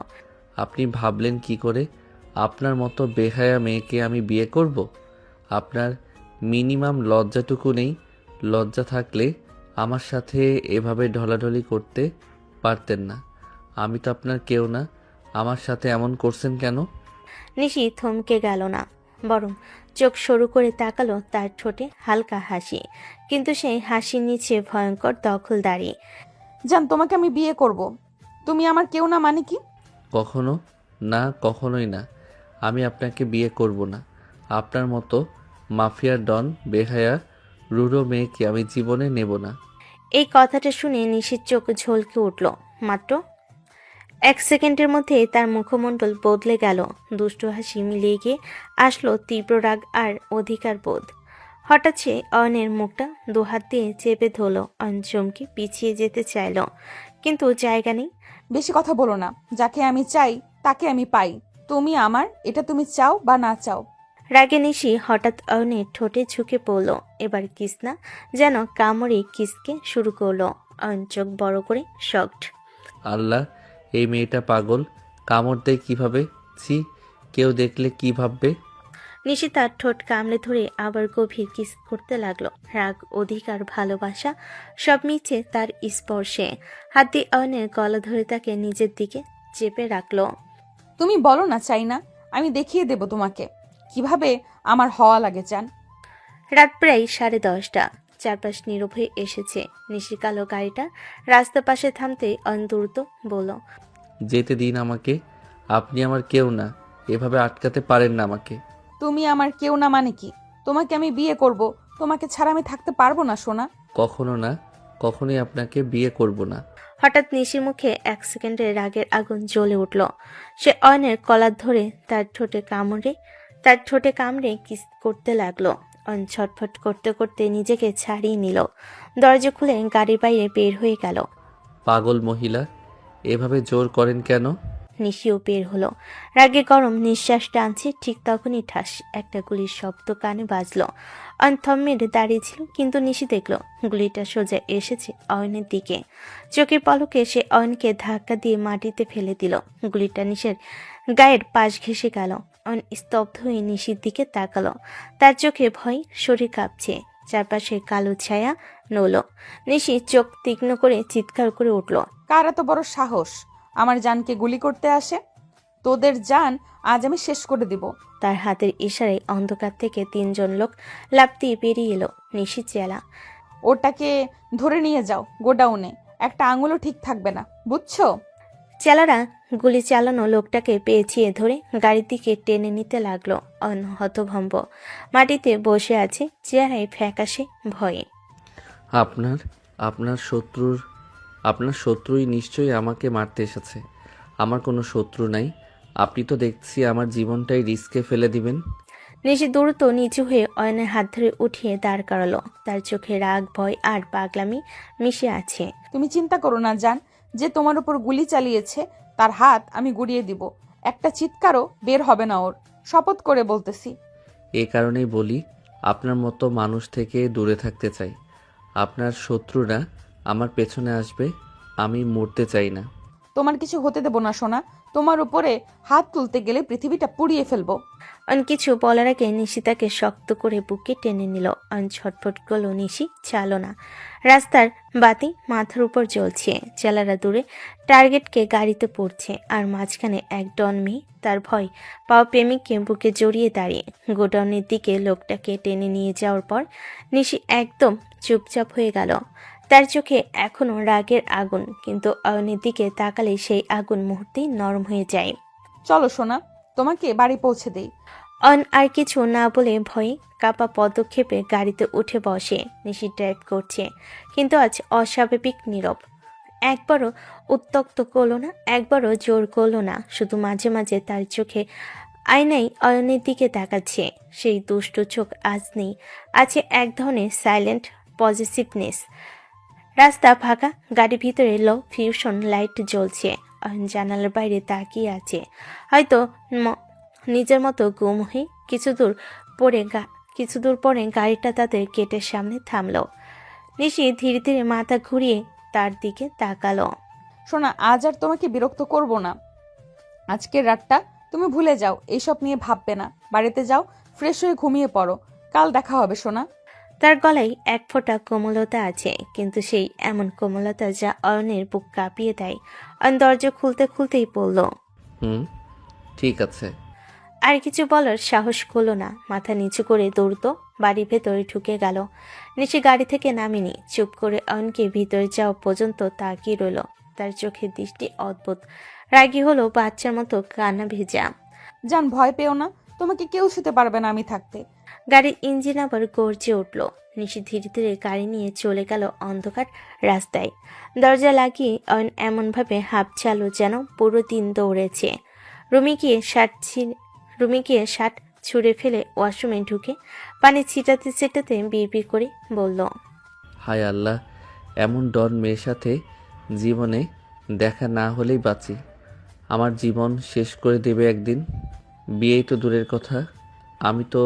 আপনি ভাবলেন কি করে আপনার মতো বেহায়া মেয়েকে আমি বিয়ে করব? আপনার মিনিমাম লজ্জাটুকু নেই? লজ্জা থাকলে আমার সাথে এভাবে ঢলাঢলি করতে। পারতেন না। আমি তো আপনার কেউ না, আমার সাথে এমন করছেন কেন? নিশি থমকে গেল না, বরং চোখ সরু করে তাকালো তার ঠোঁটে হালকা হাসি, কিন্তু সেই হাসির নিচে ভয়ঙ্কর দখলদারি। জান, তোমাকে আমি বিয়ে করব। তুমি আমার কেউ না মানে কি? কখনো না, কখনোই না। আমি আপনাকে বিয়ে করব না। আপনার মতো মাফিয়া ডন, বেহায়া, রুড়ো মেয়েকে আমি জীবনে নেব না। এই কথাটা শুনে নিশির চোখ ঝলকে উঠল। মাত্র 1 সেকেন্ডের মধ্যে তার মুখমণ্ডল বদলে গেল, দুষ্ট হাসি মিলিয়ে গিয়ে আসলো তীব্র রাগ আর অধিকার বোধ। হঠাৎ সে অয়নের মুখটা দুহাত দিয়ে চেপে ধরল। অয়ন চমকে পিছিয়ে যেতে চাইল, কিন্তু জায়গা নেই। বেশি কথা বলো না। যাকে আমি চাই তাকে আমি পাই। তুমি আমার, এটা তুমি চাও বা না চাও। রাগে নিশি হঠাৎ অয়নের ঠোঁটে ঝুঁকে পড়ল। এবার কিস না, যেন কামড়ে কিসকে শুরু করলো। অয়ন চোখ বড় করে শকড। আল্লাহ, এই মেয়েটা পাগল, কামড় দেয় কিভাবে? ছি, কেউ দেখলে কি ভাববে? নিশি তার ঠোঁট কামড়ে ধরে আবার গভীর কিস করতে লাগলো। রাগ, অধিকার, ভালোবাসা সব মিছে তার স্পর্শে। হাত দিয়ে অয়নের গলা ধরে তাকে নিজের দিকে চেপে রাখলো। তুমি বলো না চাই না, আমি দেখিয়ে দেব তোমাকে কিভাবে আমার হওয়া লাগে। জান, রাত প্রায় 10:30। চারপাশ নীরব হয়ে এসেছে। নিশির কালো গাড়িটা রাস্তার পাশে থামতে অয়ন দ্রুত বলল, যেতে দিন আমাকে। আপনি আমার কেউ না, এভাবে আটকাতে পারেন না আমাকে। তুমি আমার কেউ না মানে কি? তোমাকে আমি বিয়ে করব। তোমাকে ছাড়া আমি থাকতে পারবো না সোনা। কখনো না, কখনোই আপনাকে বিয়ে করব না। হঠাৎ নিশির মুখে 1 সেকেন্ডে রাগের আগুন জ্বলে উঠল। সে অয়নের কলার ধরে তার ঠোঁটে কামড়ে কিস করতে লাগলো। অয়ন ছটফট করতে করতে নিজেকে ছাড়িয়ে নিল। দরজা খুলে গাড়ির বাইরে বের হয়ে গেল। পাগল মহিলা, এভাবে জোর করেন কেন? নিশিও বের হলো। রাগে গরম নিঃশ্বাস টানছে, ঠিক তখনই ঠাস একটা গুলির শব্দ কানে বাজলো। অয়ন থম মেরে দাঁড়িয়ে ছিল, কিন্তু নিশি দেখলো গুলিটা সোজা এসেছে অয়নের দিকে। চোখের পলকে সে অয়নকে ধাক্কা দিয়ে মাটিতে ফেলে দিল। গুলিটা নিশির গায়ের পাশ ঘেঁষে গেল। অয়ন স্তব্ধ হয়ে নিশির দিকে তাকালো। তার চোখে ভয়, শরীর কাঁপছে, চারপাশে কালো ছায়া নড়ল। নিশি চোখ তীক্ষ্ণ করে চিৎকার করে উঠল, কার এত বড় সাহস আমার জানকে গুলি করতে আসে? তোদের জান আজ আমি শেষ করে দিব। তার হাতের ইশারায় অন্ধকার থেকে 3জন লোক লাফ দিয়ে বেরিয়ে এলো। নিশি চেলা, ওটাকে ধরে নিয়ে যাও গোডাউনে। একটা আঙুলও ঠিক থাকবে না, বুঝছো? চেলারা গুলি চালানো লোকটাকে পেঁচিয়ে ধরে গাড়ির দিকে টেনে নিতে লাগলো। হতভম্ব মাটিতে বসে আছে, চেহারায় ফ্যাকাশে ভয়ে। আপনার আপনার শত্রুর আপনার শত্রুই নিশ্চয়ই আমাকে মারতে এসেছে। আমার কোনো শত্রু নাই। আপনি তো দেখছি আমার জীবনটাই রিস্কে ফেলে দিবেন। নিশি দ্রুত নিচু হয়ে অয়নের হাত ধরে উঠিয়ে দাঁড় করালো। তার চোখে রাগ, ভয় আর পাগলামি মিশে আছে। তুমি চিন্তা করো না জান, যে তোমার উপর গুলি চালিয়েছে তার হাত আমি গুড়িয়ে দিব। একটা চিৎকারও বের হবে না ওর, শপথ করে বলতেছি। এ কারণেই বলি, আপনার মতো মানুষ থেকে দূরে থাকতে চাই। আপনার শত্রুরা আমার পেছনে আসবে, আমি মরতে চাই না। তোমার কিছু হতে দেব না সোনা। তোমার উপরে হাত তুলতে গেলে পৃথিবীটা পুড়িয়ে ফেলবো। অন কিছু বলার আগে নিশি তাকে শক্ত করে বুকে টেনে নিল। অন ছটফট করলো, নিশি চালো না। রাস্তার বাতি মাথার উপর জ্বলছে, চেলারা দূরে টার্গেটকে গাড়িতে পড়ছে, আর মাঝখানে এক ডন মেয়ে তার ভয় পাওয়া প্রেমিককে বুকে জড়িয়ে দাঁড়িয়ে। গোডাউনের দিকে লোকটাকে টেনে নিয়ে যাওয়ার পর নিশি একদম চুপচাপ হয়ে গেল। তার চোখে এখনো রাগের আগুন, কিন্তু অয়নের দিকে তাকালে সেই আগুন মুহূর্তেই নরম হয়ে যায়। চলো সোনা, তোমাকে বাড়ি পৌঁছে দেই। অন আর কিছু না বলে ভয়ে কাপা পদক্ষেপে গাড়িতে উঠে বসে। নিশি ড্রাইভ করছে, কিন্তু আজ অস্বাভাবিক নীরব। একবারও উত্তক্ত করলো না, একবারও জোর করলো না, শুধু মাঝে মাঝে তার চোখে আয়নায় অয়নের দিকে তাকাচ্ছে। সেই দুষ্ট চোখ আজ নেই, আছে এক ধরনের সাইলেন্ট পজিটিভনেস। রাস্তা ফাঁকা, গাড়ির ভিতরে লো ফিউশন লাইট জ্বলছে। অয়ন জানালার বাইরে তাকিয়ে আছে, হয়তো নিজের মতো গুম হয়ে। কিছু দূর পরে গাড়িটা তাদের গেটের সামনে থামলো। নিশি ধীরে ধীরে মাথা ঘুরিয়ে তার দিকে তাকালো। সোনা, আজ আর তোমাকে বিরক্ত করব না। আজকের রাতটা তুমি ভুলে যাও, এইসব নিয়ে ভাববে না। বাড়িতে যাও, ফ্রেশ হয়ে ঘুমিয়ে পড়ো। কাল দেখা হবে সোনা। তার গলায় এক ফোঁটা কোমলতা আছে, কিন্তু সেই এমন কোমলতা যা অয়নের বুক কাঁপিয়ে দেয়। অয়ন দরজা খুলতে খুলতেই পড়ল। হুম, ঠিক আছে। আর কিছু বলার সাহস করল না, মাথা নিচু করে দৌড়ত বাড়ির ভেতরে ঢুকে গেল। নিশি গাড়ি থেকে নামেনি, চুপ করে অয়নকে ভিতরে যাওয়া পর্যন্ত তাকিয়ে রইল। তার চোখের দৃষ্টি অদ্ভুত, রাগী হলো বাচ্চার মতো কান্না ভেজা। জান, ভয় পেও না, তোমাকে কেউ ছুতে পারবে না আমি থাকতে। গাড়ির ইঞ্জিন আবার গর্জে উঠল। নিশি ধীরে ধীরে গাড়ি নিয়ে চলে গেল অন্ধকার রাস্তায়। দরজা লাগিয়ে অয়ন এমনভাবে হাঁপ চালো যেন পুরো দিন দৌড়েছে। রুমে গিয়ে শার্ট ছুঁড়ে ফেলে ওয়াশরুমে ঢুকে পানি ছিটাতে ছিটাতে বিড়বিড় করে বলল, হায় আল্লাহ, এমন ডন মেয়ের সাথে জীবনে দেখা না হলেই বাঁচি। আমার জীবন শেষ করে দেবে একদিন। বিয়েই তো দূরের কথা, আমি তো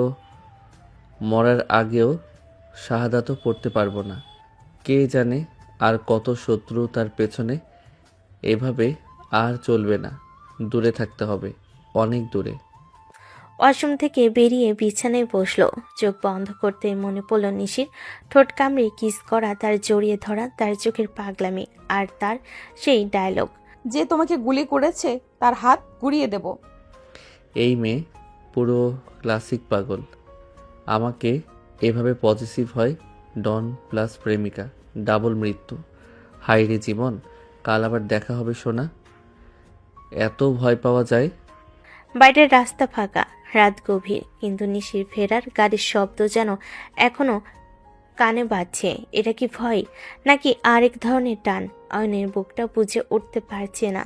মরার আগেও শাহাদাতও পড়তে পারবো না। কে জানে আর কত শত্রু তার পেছনে। এভাবে আর চলবে না, দূরে থাকতে হবে, অনেক দূরে। ওয়াশরুম থেকে বেরিয়ে বিছানায় বসলো। চোখ বন্ধ করতে মনে পড়ল নিশির ঠোঁট কামড়ে কিস করা, তার জড়িয়ে ধরা, তার চোখের পাগলামি, আর তার সেই ডায়লগ, যে তোমাকে গুলি করেছে তার হাত গুড়িয়ে দেব। এই মেয়ে পুরো ক্লাসিক পাগল। আমাকে এভাবে পজিটিভ হয়, ডন প্লাস প্রেমিকা, ডাবল মৃত্যু। হাই রে জীবন, কাল আবার দেখা হবে সোনা। এত ভয় পাওয়া যায়? বাইরের রাস্তা ফাঁকা, রাত গভীর, কিন্তু নিশির ফেরার গাড়ির শব্দ যেন এখনো কানে বাজছে। এটা কি ভয় নাকি আরেক ধরনের টান? অয়নের বুকটা বুঝে উঠতে পারছে না।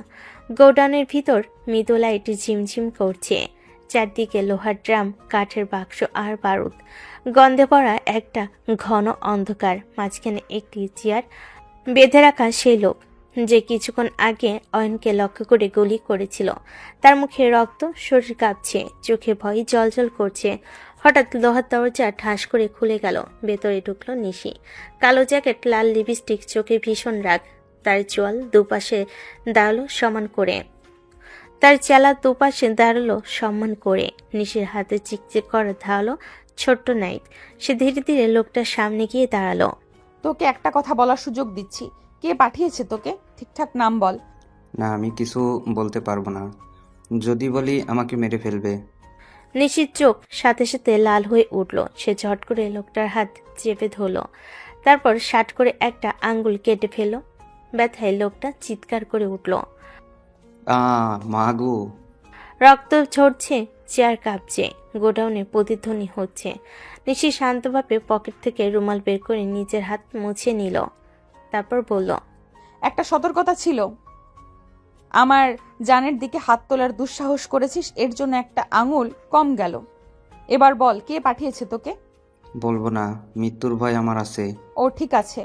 গোডাউনের ভিতর মৃদু লাইট ঝিমঝিম করছে, চারদিকে লোহার ড্রাম, কাঠের বাক্স আর বারুদ, গন্ধে ভরা একটা ঘন অন্ধকার। মাঝখানে একটি চেয়ার বেঁধে রাখা সেই লোক যে কিছুক্ষণ আগে অয়নকে লক্ষ্য করে গুলি করেছিল। তার মুখে রক্ত, শরীর কাঁপছে, চোখে ভয় জলজল করছে। হঠাৎ লোহার দরজা ঠাস করে খুলে গেল। ভেতরে ঢুকলো নিশি। কালো জ্যাকেট, লাল লিপস্টিক, চোখে ভীষণ রাগ। তার চোয়াল দুপাশে দাঁড়ালো সমান করে। সম্মান করে। নিশির হাতে চিকচিক করা ধারালো ছোট্ট নাইফ। সে ধীরে ধীরে লোকটার সামনে গিয়ে দাঁড়ালো। তোকে একটা কথা বলার সুযোগ দিচ্ছি, কে পাঠিয়েছে তোকে? ঠিকঠাক নাম বল। না, আমি কিছু বলতে পারবো না। যদি বলি আমাকে মেরে ফেলবে। নিশির চোখ সাথে সাথে লাল হয়ে উঠল। সে ঝট করে লোকটার হাত চেপে ধরল, তারপর শাট করে একটা আঙ্গুল কেটে ফেলল। ব্যথায় লোকটা চিৎকার করে উঠল। মাগো! রক্ত ঝরছে, চেয়ার কাঁপছে, গোডাউনে প্রতিধ্বনি হচ্ছে। নিশি শান্তভাবে পকেট থেকে রুমাল বের করে নিজের হাত মুছে নিল, তারপর বলল, একটা সতর্কতা ছিল। আমার জানের দিকে হাত তোলার দুঃসাহস করেছিস, এর জন্য একটা আঙুল কম গেল। এবার বল, কে পাঠিয়েছে তোকে? বলবো না, মৃত্যুর ভয় আমার আছে। ও ঠিক আছে,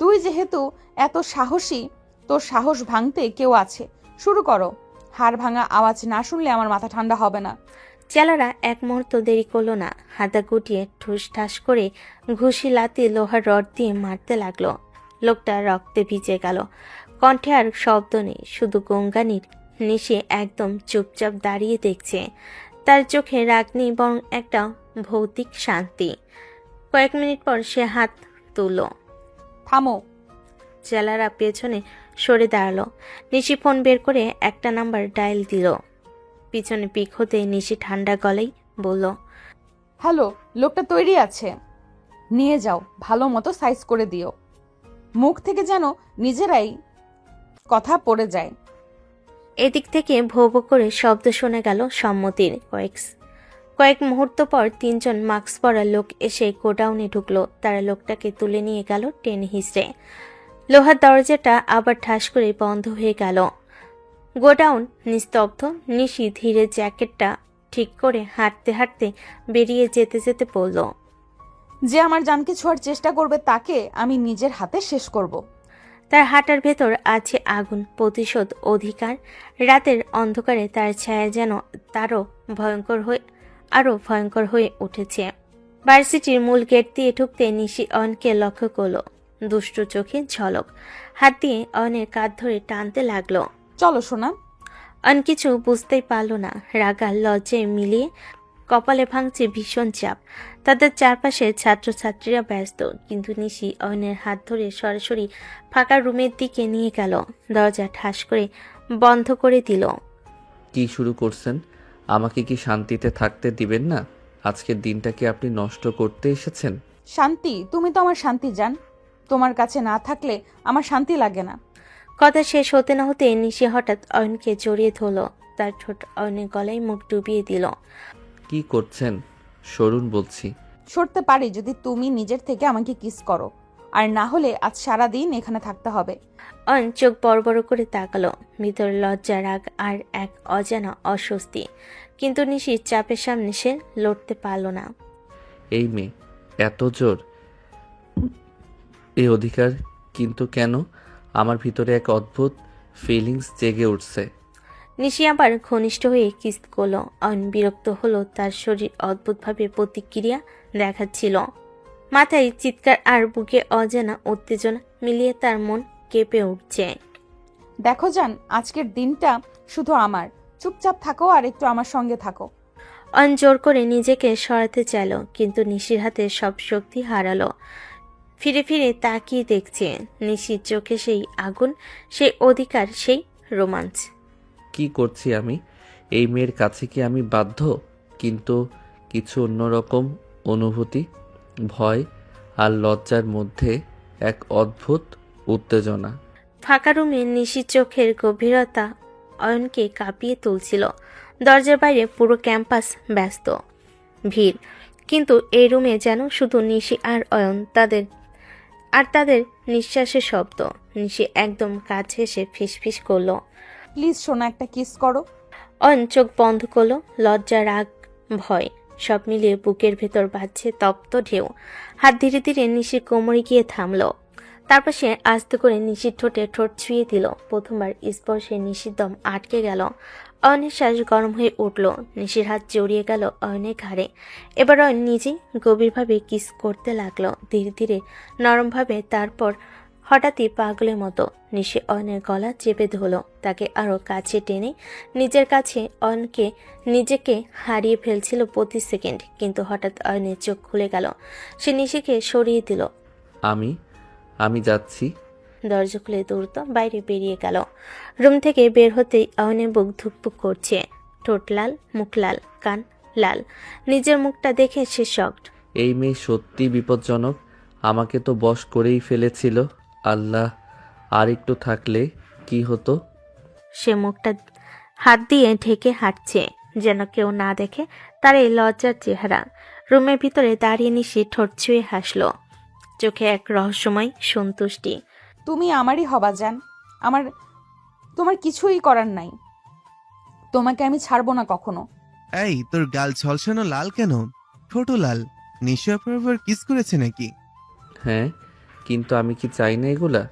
তুই যেহেতু এত সাহসী, তোর সাহস ভাঙতে কেউ আছে। শুরু করো। হাড় ভাঙা আওয়াজ না শুনলে আমার মাথা ঠান্ডা হবে না। চেলারা এক মুহূর্ত দেরি করলো না। হাতা গুটিয়ে ঠুস ঠাস করে ঘুষি লাতি লোহার রড দিয়ে মারতে লাগলো। লোকটা রক্তে ভিজে গেল, কণ্ঠে আর শব্দ নেই, শুধু গঙ্গানির। নিশি একদম চুপচাপ দাঁড়িয়ে দেখছে। তার চোখে রাগ নেই, বরং একটা ভৌতিক শান্তি। কয়েক মিনিট পর সে হাত তুলল। থামো। চেলারা পেছনে সরে দাঁড়ালো। নিশি ফোন বের করে একটা নাম্বার ডায়াল দিল। পিছনে পিক হতে নিশি ঠান্ডা গলায় বলল, হ্যালো, লোকটা তৈরি আছে, নিয়ে যাও, ভালো মতো সাইজ করে দিও। মুখ থেকে যেন নিজেরাই কথা পড়ে যায়। এদিক থেকে ভো ভো করে শব্দ শোনা গেল সম্মতির। কয়েক মুহূর্ত পর তিনজন মাস্ক পরা লোক এসে গোডাউনে ঢুকলো। তারা লোকটাকে তুলে নিয়ে গেল টেনে হিঁচড়ে। লোহার দরজাটা আবার ঠাস করে বন্ধ হয়ে গেল। গোডাউন নিস্তব্ধ। নিশি ধীরে জ্যাকেটটা ঠিক করে হাঁটতে হাঁটতে বেরিয়ে যেতে যেতে বলল, যে আমার জানকে ছোঁয়ার চেষ্টা করবে তাকে আমি নিজের হাতে শেষ করব। তার হাঁটার ভেতর আছে আগুন, প্রতিশোধ, অধিকার। রাতের অন্ধকারে তার ছায়া যেন আরো ভয়ঙ্কর হয়ে উঠেছে। ভার্সিটির মূল গেট দিয়ে ঢুকতে নিশি অয়নকে লক্ষ্য করলো। দুষ্টু চোখে ঝলক। হাত দিয়ে অয়নের কাঁধ ধরে টানতে লাগলো। চলো সোনা। অয়ন কিছু বুঝতেই পারল না। রাগা লজ্জায় মিলিয়ে কপালে ভাঙছে ভীষণ চাপ। তাদের চারপাশে ছাত্রছাত্রীরা ব্যস্ত, কিন্তু নিশি অয়নের হাত ধরে সরাসরি ফাঁকা রুমের দিকে নিয়ে গেল। দরজা ঠাস করে বন্ধ করে দিল। কি শুরু করছেন? আমাকে কি শান্তিতে থাকতে দিবেন না? আজকের দিনটা কি আপনি নষ্ট করতে এসেছেন? শান্তি? তুমি তো আমার শান্তি জান। তোমার কাছে না থাকলে আমার শান্তি লাগে না। কথা শেষ হতে না হতে নিশি হঠাৎ অয়নকে জড়িয়ে ধরল। তার ঠোঁট অয়নের গলায় মুখ ডুবিয়ে দিল। কি করছেন? সরুন বলছি। সরতে পারি যদি তুমি নিজের থেকে আমাকে কিস করো, আর না হলে আজ সারা দিন এখানে থাকতে হবে। অয়ন চোখ বড় বড় করে তাকালো। ভিতর লজ্জা, রাগ আর এক অজানা অস্বস্তি, কিন্তু নিশির চাপের সামনে সে লড়তে পারল না। এই মেয়ে এত জোর, এই অধিকার কিন্তু কেন? আমার ভিতরে এক অদ্ভুত ফিলিংস জেগে উঠছে। নিশি আবার ঘনিষ্ঠ হয়ে কিস করলো। অয়ন বিরক্ত হলো, তার শরীর অদ্ভুতভাবে প্রতিক্রিয়া দেখাচ্ছিল। মাথায় চিৎকার আর বুকে অজানা উত্তেজনা মিলিয়ে তার মন কেঁপে উঠছে। দেখো জান, আজকের দিনটা শুধু আমার। চুপচাপ থাকো আর একটু আমার সঙ্গে থাকো। অয়ন জোর করে নিজেকে সরাতে চাইল, কিন্তু নিশির হাতে সব শক্তি হারালো। ফিরে ফিরে তাকিয়ে দেখছে নিশির চোখে সেই আগুন, সেই অধিকার, সেই রোমাঞ্চ। কি করছি আমি? এই মেয়ের কাছে কি আমি বাধ্য? কিন্তু কিছু অন্যরকম অনুভূতি, ভয় আর লজ্জার মধ্যে এক অদ্ভুত উত্তেজনা। ফাঁকা রুমে নিশির চোখের গভীরতা অয়নকে কাঁপিয়ে তুলছিল। দরজার বাইরে পুরো ক্যাম্পাস ব্যস্ত, ভিড়, কিন্তু এই রুমে যেন শুধু নিশি আর অয়ন, তাদের নিঃশ্বাসের শব্দ। নিশি একদম কাছে এসে ফিসফিস করলো, প্লিজ সোনা, একটা কিস করো। অয়ন চোখ বন্ধ করলো। লজ্জা, রাগ, ভয় সব মিলিয়ে বুকের ভেতর বাজছে তপ্ত ঢেউ। হাত ধীরে ধীরে নিশির কোমরে গিয়ে থামলো। তারপর সে আস্তে করে নিশির ঠোঁটে ঠোঁট ছুঁয়ে দিল। প্রথমবার স্পর্শে নিশির দম আটকে গেল। অয়নের শ্বাস গরম হয়ে উঠল। নিশির হাত জড়িয়ে গেল অয়নের ঘাড়ে। এবার অয়ন নিজেই গভীরভাবে কিস করতে লাগলো, ধীরে ধীরে, নরমভাবে। তারপর হঠাৎই পাগলের মতো নিশি অয়নের গলা চেপে ধরলো, তাকে আরো কাছে টেনে নিজের কাছে। অয়নকে নিজেকে হারিয়ে ফেলছিল প্রতি সেকেন্ড, কিন্তু হঠাৎ অয়নের চোখ খুলে গেল। সে নিশিকে সরিয়ে দিল। আমি যাচ্ছি। দরজা খুলে দ্রুত বাইরে বেরিয়ে গেল। রুম থেকে বের হতেই অয়নের বুক ধুকপুক করছে, ঠোঁট লাল, মুখ লাল, কান লাল। নিজের মুখটা দেখে সে শকড। এই মেয়ে সত্যি বিপজ্জনক। আমাকে তো বশ করেই ফেলেছিল। আল্লাহ, আর একটু থাকলে কি হতো? সে মুখটা হাত দিয়ে ঢেকে হাঁটছে, যেন কেউ না দেখে তার এই লজ্জার চেহারা। রুমের ভিতরে দাঁড়িয়ে নিশি ঠোঁট ছুঁয়ে হাসলো, চোখে এক রহস্যময় সন্তুষ্টি। তুমি আমারই হবা জান। তোমার কিছুই করার নাই। তোমাকে আমি ছাড়বো না কখনো। এই, তোর গাল ঝলসানো লাল কেন? ছোট লাল। নিশা পর কিস করেছে নাকি? হ্যাঁ, কিন্তু আমি কি চাই না এগুলা?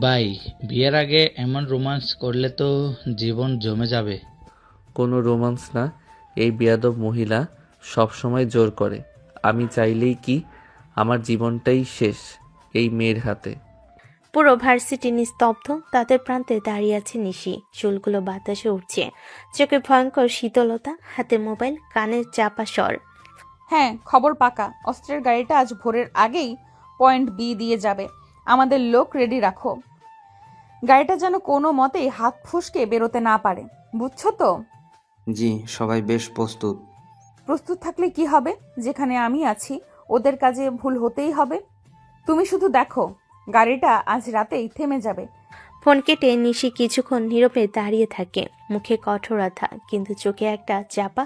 ভাই, বিয়ের আগে এমন রোমান্স করলে তো জীবন জমে যাবে। কোনো রোমান্স না, এই বেয়াদব মহিলা সব সময় জোর করে। আমি চাইলেই কি আমার জীবনটাই শেষ এই মেয়ের হাতে। পুরো ভার্সিটি নিস্তব্ধ। তাদের প্রান্তে দাঁড়িয়ে আছে নিশি, চুলগুলো বাতাসে উঠছে, চোখে ভয়ঙ্কর শীতলতা, হাতে মোবাইল, কানের চাপা স্বর। হ্যাঁ, খবর পাকা। অস্ত্রের গাড়িটা আজ ভোরের আগেই পয়েন্ট বি দিয়ে যাবে। আমাদের লোক রেডি রাখো। গাড়িটা যেন কোনো মতেই হাত ফুসকে বেরোতে না পারে, বুঝছো তো? জি, সবাই বেশ প্রস্তুত। প্রস্তুত থাকলে কি হবে? যেখানে আমি আছি ওদের কাজে ভুল হতেই হবে। তুমি শুধু দেখো, গাড়িটা আজ রাতেই থেমে যাবে। ফোন কেটে নিশি কিছুক্ষণ নীরবে দাঁড়িয়ে থাকে, মুখে কঠোরতা, কিন্তু চোখে একটা চাপা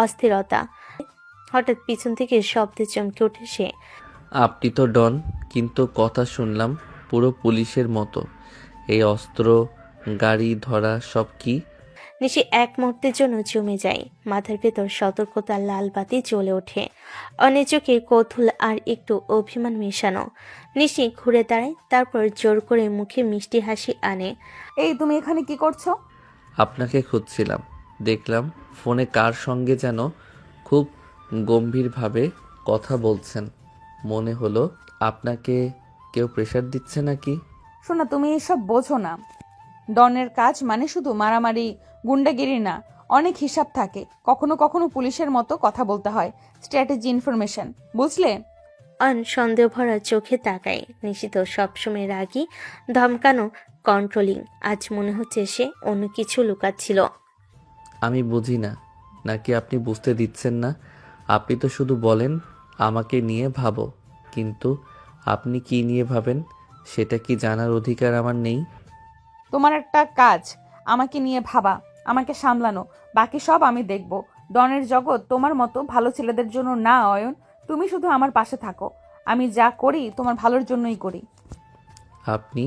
অস্থিরতা। হঠাৎ পিছন থেকে শব্দে চমকে ওঠে সে। আপনি তো ডন, কিন্তু কথা শুনলাম পুরো পুলিশের মতো। এই অস্ত্র, গাড়ি ধরা সব কি? নিশি এক মুহূর্তের জন্য জমে যায়। মাথার ভেতর সতর্কতার লাল বাতি জ্বলে ওঠে। অনেক চোখে কৌতূহল আর একটু অভিমান মেশানো। নিশি ঘুরে দাঁড়ায়, তারপর জোর করে মুখে মিষ্টি হাসি আনে। এই, তুমি এখানে কি করছো? আপনাকে খুঁজছিলাম। দেখলাম ফোনে কার সঙ্গে যেন খুব গম্ভীরভাবে কথা বলছেন। মনে হলো আপনাকে কেউ প্রেশার দিচ্ছে নাকি? শোনা, তুমি এসব বোঝো না। ডনের কাজ মানে শুধু মারামারি, গুন্ডাগিরি না, অনেক হিসাব থাকে, কখনো কখনো পুলিশের মতো কথা বলতে হয়। স্ট্র্যাটেজি, ইনফরমেশন, বুঝলে? অয়ন সন্দেহ ভরা চোখে তাকায়। নিশিত সবসময় রাগী, ধমকানো, কন্ট্রোলিং। আজ মনে হচ্ছে সে অন্য কিছু লুকাচ্ছিল। আমি বুঝি না, নাকি আপনি বুঝতে দিচ্ছেন না? আপনি তো শুধু বলেন আমাকে নিয়ে ভাবো, কিন্তু আপনি কি নিয়ে ভাবেন সেটা কি জানার অধিকার আমার নেই? তোমার একটা কাজ আমাকে নিয়ে ভাবা, আমাকে সামলানো, বাকি সব আমি দেখব। ডনের জগৎ তোমার মতো ভালো ছেলেদের জন্য না অয়ন। তুমি শুধু আমার পাশে থাকো, আমি যা করি তোমার ভালোর জন্যই করি। আপনি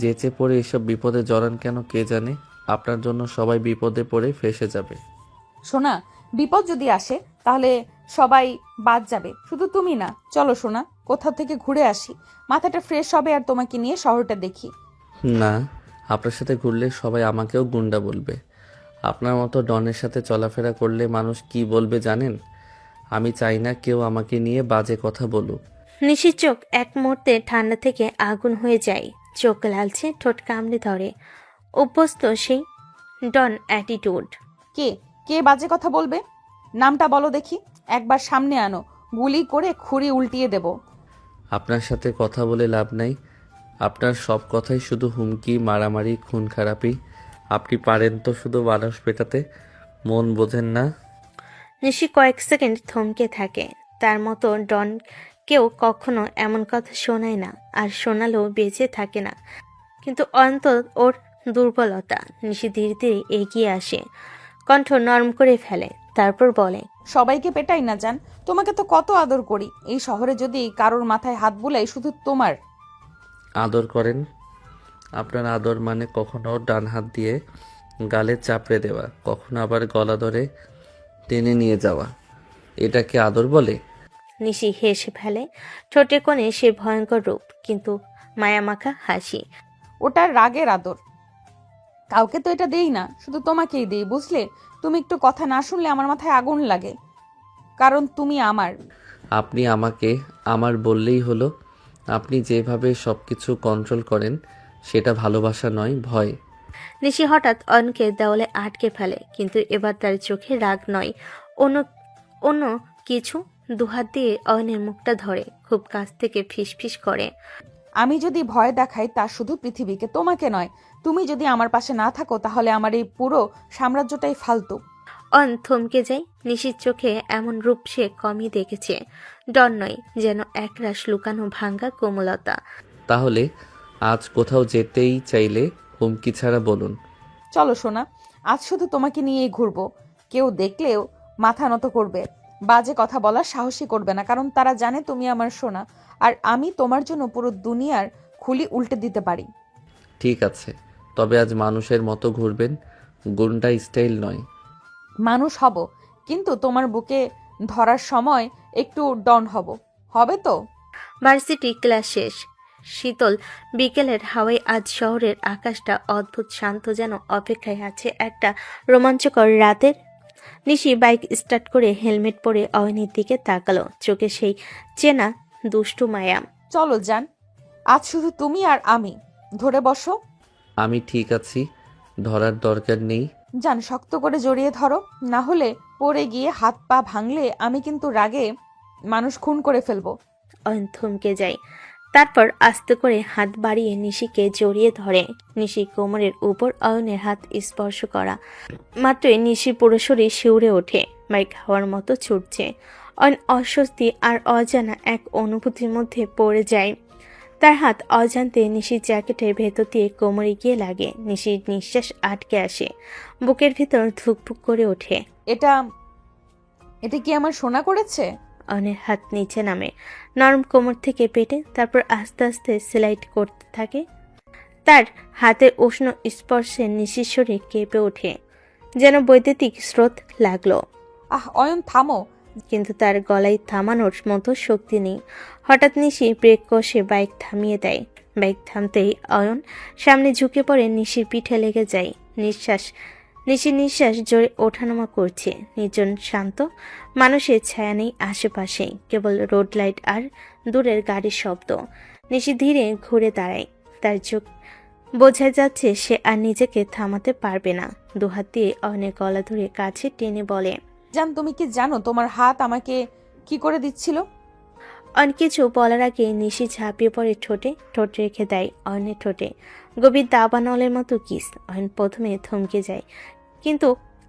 যেচে পড়ে এসব বিপদে জড়ান কেন কে জানে? আপনার জন্য সবাই বিপদে পড়ে ফেঁসে যাবে। সোনা, বিপদ যদি আসে তাহলে সবাই বাদ যাবে, শুধু তুমি না। চলো সোনা, কোথাও থেকে ঘুরে আসি, মাথাটা ফ্রেশ হবে আর তোমাকে নিয়ে শহরটা দেখি। না, আপনার সাথে ঘুরলে সবাই আমাকেও গুন্ডা বলবে। আপনার মতো ডনের সাথে চলাফেরা করলে মানুষ কি বলবে জানেন? আমি চাই না কেউ আমাকে নিয়ে বাজে কথা বলুক। নিশির চোখ এক মুহূর্তে ঠান্ডা থেকে আগুন হয়ে যায়। চোখ লালচে, ঠোঁট কামড়ে ধরে। অভ্যস্ত সেই ডন অ্যাটিটিউড। কে কে বাজে কথা বলবে? নামটা বলো দেখি, একবার সামনে আনো, গুলি করে খুঁড়ি উল্টিয়ে দেব। আপনার সাথে কথা বলে লাভ নাই। আপনার সব কথাই শুধু হুমকি, মারামারি, খুন খারাপি। আপনি পারেন তো শুধু মানুষ পেটাতে, মন বোঝেন না। নিশি কয়েক সেকেন্ড থমকে থাকে। তার মতো ডন কেউ কখনো এমন কথা শোনায় না, আর শোনালেও বেঁচে থাকে না। কিন্তু অন্তত ওর দুর্বলতা। নিশি ধীরে ধীরে এগিয়ে আসে, কণ্ঠ নরম করে ফেলে, তারপর বলে, সবাইকে পেটাই না জান, তোমাকে তো কত আদর করি। এই শহরে যদি কারোর মাথায় হাত বুলাই শুধু তোমার। আদর করেন? আপনার আদর মানে কখনো ডান হাত দিয়ে গালে চাপড়ে দেওয়া, কখনো আবার গলা ধরে টেনে নিয়ে যাওয়া। এটাকে আদর বলে? নিশি হেসে ফেলে, ঠোঁটের কোণে সে ভয়ঙ্কর রূপ, কিন্তু মায়ামাখা হাসি। ওটা রাগের আদর, কাউকে তো এটা দেই না, শুধু তোমাকেই দেই, বুঝলে? তুমি একটু কথা না শুনলে আমার মাথায় আগুন লাগে, কারণ তুমি আমার। আপনি আমাকে আমার বললেই হলো। আপনি যেভাবে সব কিছু কন্ট্রোল করেন সেটা ভালোবাসা নয়, ভয়। নিশি হঠাৎ অয়নকে দেওয়ালে আটকে ফেলে, কিন্তু এবার তার চোখে রাগ নয়, অন্য অন্য কিছু। দুহাত দিয়ে অয়নের মুখটা ধরে খুব কাছ থেকে ফিসফিস করে, আমি যদি ভয় দেখাই তা শুধু পৃথিবীকে, তোমাকে নয়। তুমি যদি আমার পাশে না থাকো তাহলে আমার এই পুরো সাম্রাজ্যটাই ফালতু। অয়ন থমকে যায়। নিশির চোখে এমন রূপ সে কমই দেখেছে। ডর নয়, যেন একরাশ লুকানো ভাঙ্গা কোমলতা। তাহলে আজ কোথাও যেতেই চাইলে হুমকি ছাড়া বলুন। চলো সোনা, আজ শুধু তোমাকে নিয়েই ঘুরবো। কেউ দেখলেও মাথা নত করবে, বাজে কথা বলার সাহসই করবে না, কারণ তারা জানে তুমি আমার সোনা, আর আমি তোমার জন্য পুরো দুনিয়ার খুলি উল্টে দিতে পারি। ঠিক আছে, তবে আজ মানুষের মতো ঘুরবেন, গুন্ডা স্টাইল নয়। মানুষ হব, কিন্তু তোমার বুকে ধরার সময় একটু ডন হব, হবে তো? ভার্সিটি ক্লাস শেষ। শীতল বিকেলের হাওয়ায় আজ শহরের আকাশটা অদ্ভুত শান্ত, যেন অপেক্ষায় আছে একটা রোমাঞ্চকর রাতের। নিশি বাইক স্টার্ট করে হেলমেট পরে অয়নের দিকে তাকালো, চোখে সেই চেনা দুষ্টু মায়া। চলো যান, আজ শুধু তুমি আর আমি, ধরে বসো। আমি ঠিক আছি, ধরার দরকার নেই। যান, শক্ত করে জড়িয়ে ধরো, না হলে পড়ে গিয়ে হাত পা ভাঙলে আমি কিন্তু রাগে মানুষ খুন করে ফেলবো। অয়ন থমকে যায়, তারপর আস্তে করে হাত বাড়িয়ে নিশিকে জড়িয়ে ধরে। নিশি কোমরের উপর অয়নের হাত স্পর্শ করা মাত্রই নিশি পুরো শরীর শিউরে ওঠে, বাইক হাওয়ার মতো ছুটছে। অয়ন অস্বস্তি আর অজানা এক অনুভূতির মধ্যে পড়ে যায়। তার হাত অজান্তে নিশির জ্যাকেটের ভেতর দিয়ে কোমরে গিয়ে লাগে। নিশির নিঃশ্বাস আটকে আসে, বুকের ভেতর ধুকপুক করে ওঠে। এটা এটা কি আমার সোনা করেছে? অয়নের হাত নিচে নামে, নরম কোমর থেকে পেটে, তারপর আস্তে আস্তে স্লাইড করতে থাকে। তার হাতের উষ্ণ স্পর্শে নিশির শরীর কেঁপে ওঠে, যেন বৈদ্যুতিক স্রোত লাগলো। অয়ন থামো। কিন্তু তার গলায় থামানোর মতো শক্তি নেই। হঠাৎ নিশি ব্রেক কষে বাইক থামিয়ে দেয়। বাইক থামতেই অয়ন সামনে ঝুঁকে পড়ে, নিশির পিঠে লেগে যায়। নিশির নিঃশ্বাস জোরে ওঠানামা করছে। নির্জন শান্ত, মানুষের ছায়া নেই আশেপাশে, কেবল রোড লাইট আর দূরের গাড়ির শব্দ। নিশি ধীরে ঘুরে দাঁড়ায়, তার চোখ বোঝা যাচ্ছে সে আর নিজেকে থামাতে পারবে না। দুহাত দিয়ে অয়নের গলা ধরে কাছে টেনে বলে, জান, তুমি কি জানো তোমার হাত আমাকে কি করে দিচ্ছিল? অন কিছু বলার আগে নিশি ঝাঁপিয়ে পড়ে ঠোঁট রেখে দেয় অয়নের ঠোঁটে। গভীর দাবানলের মতো কিস। অয়ন প্রথমে থমকে যায়, কিন্তু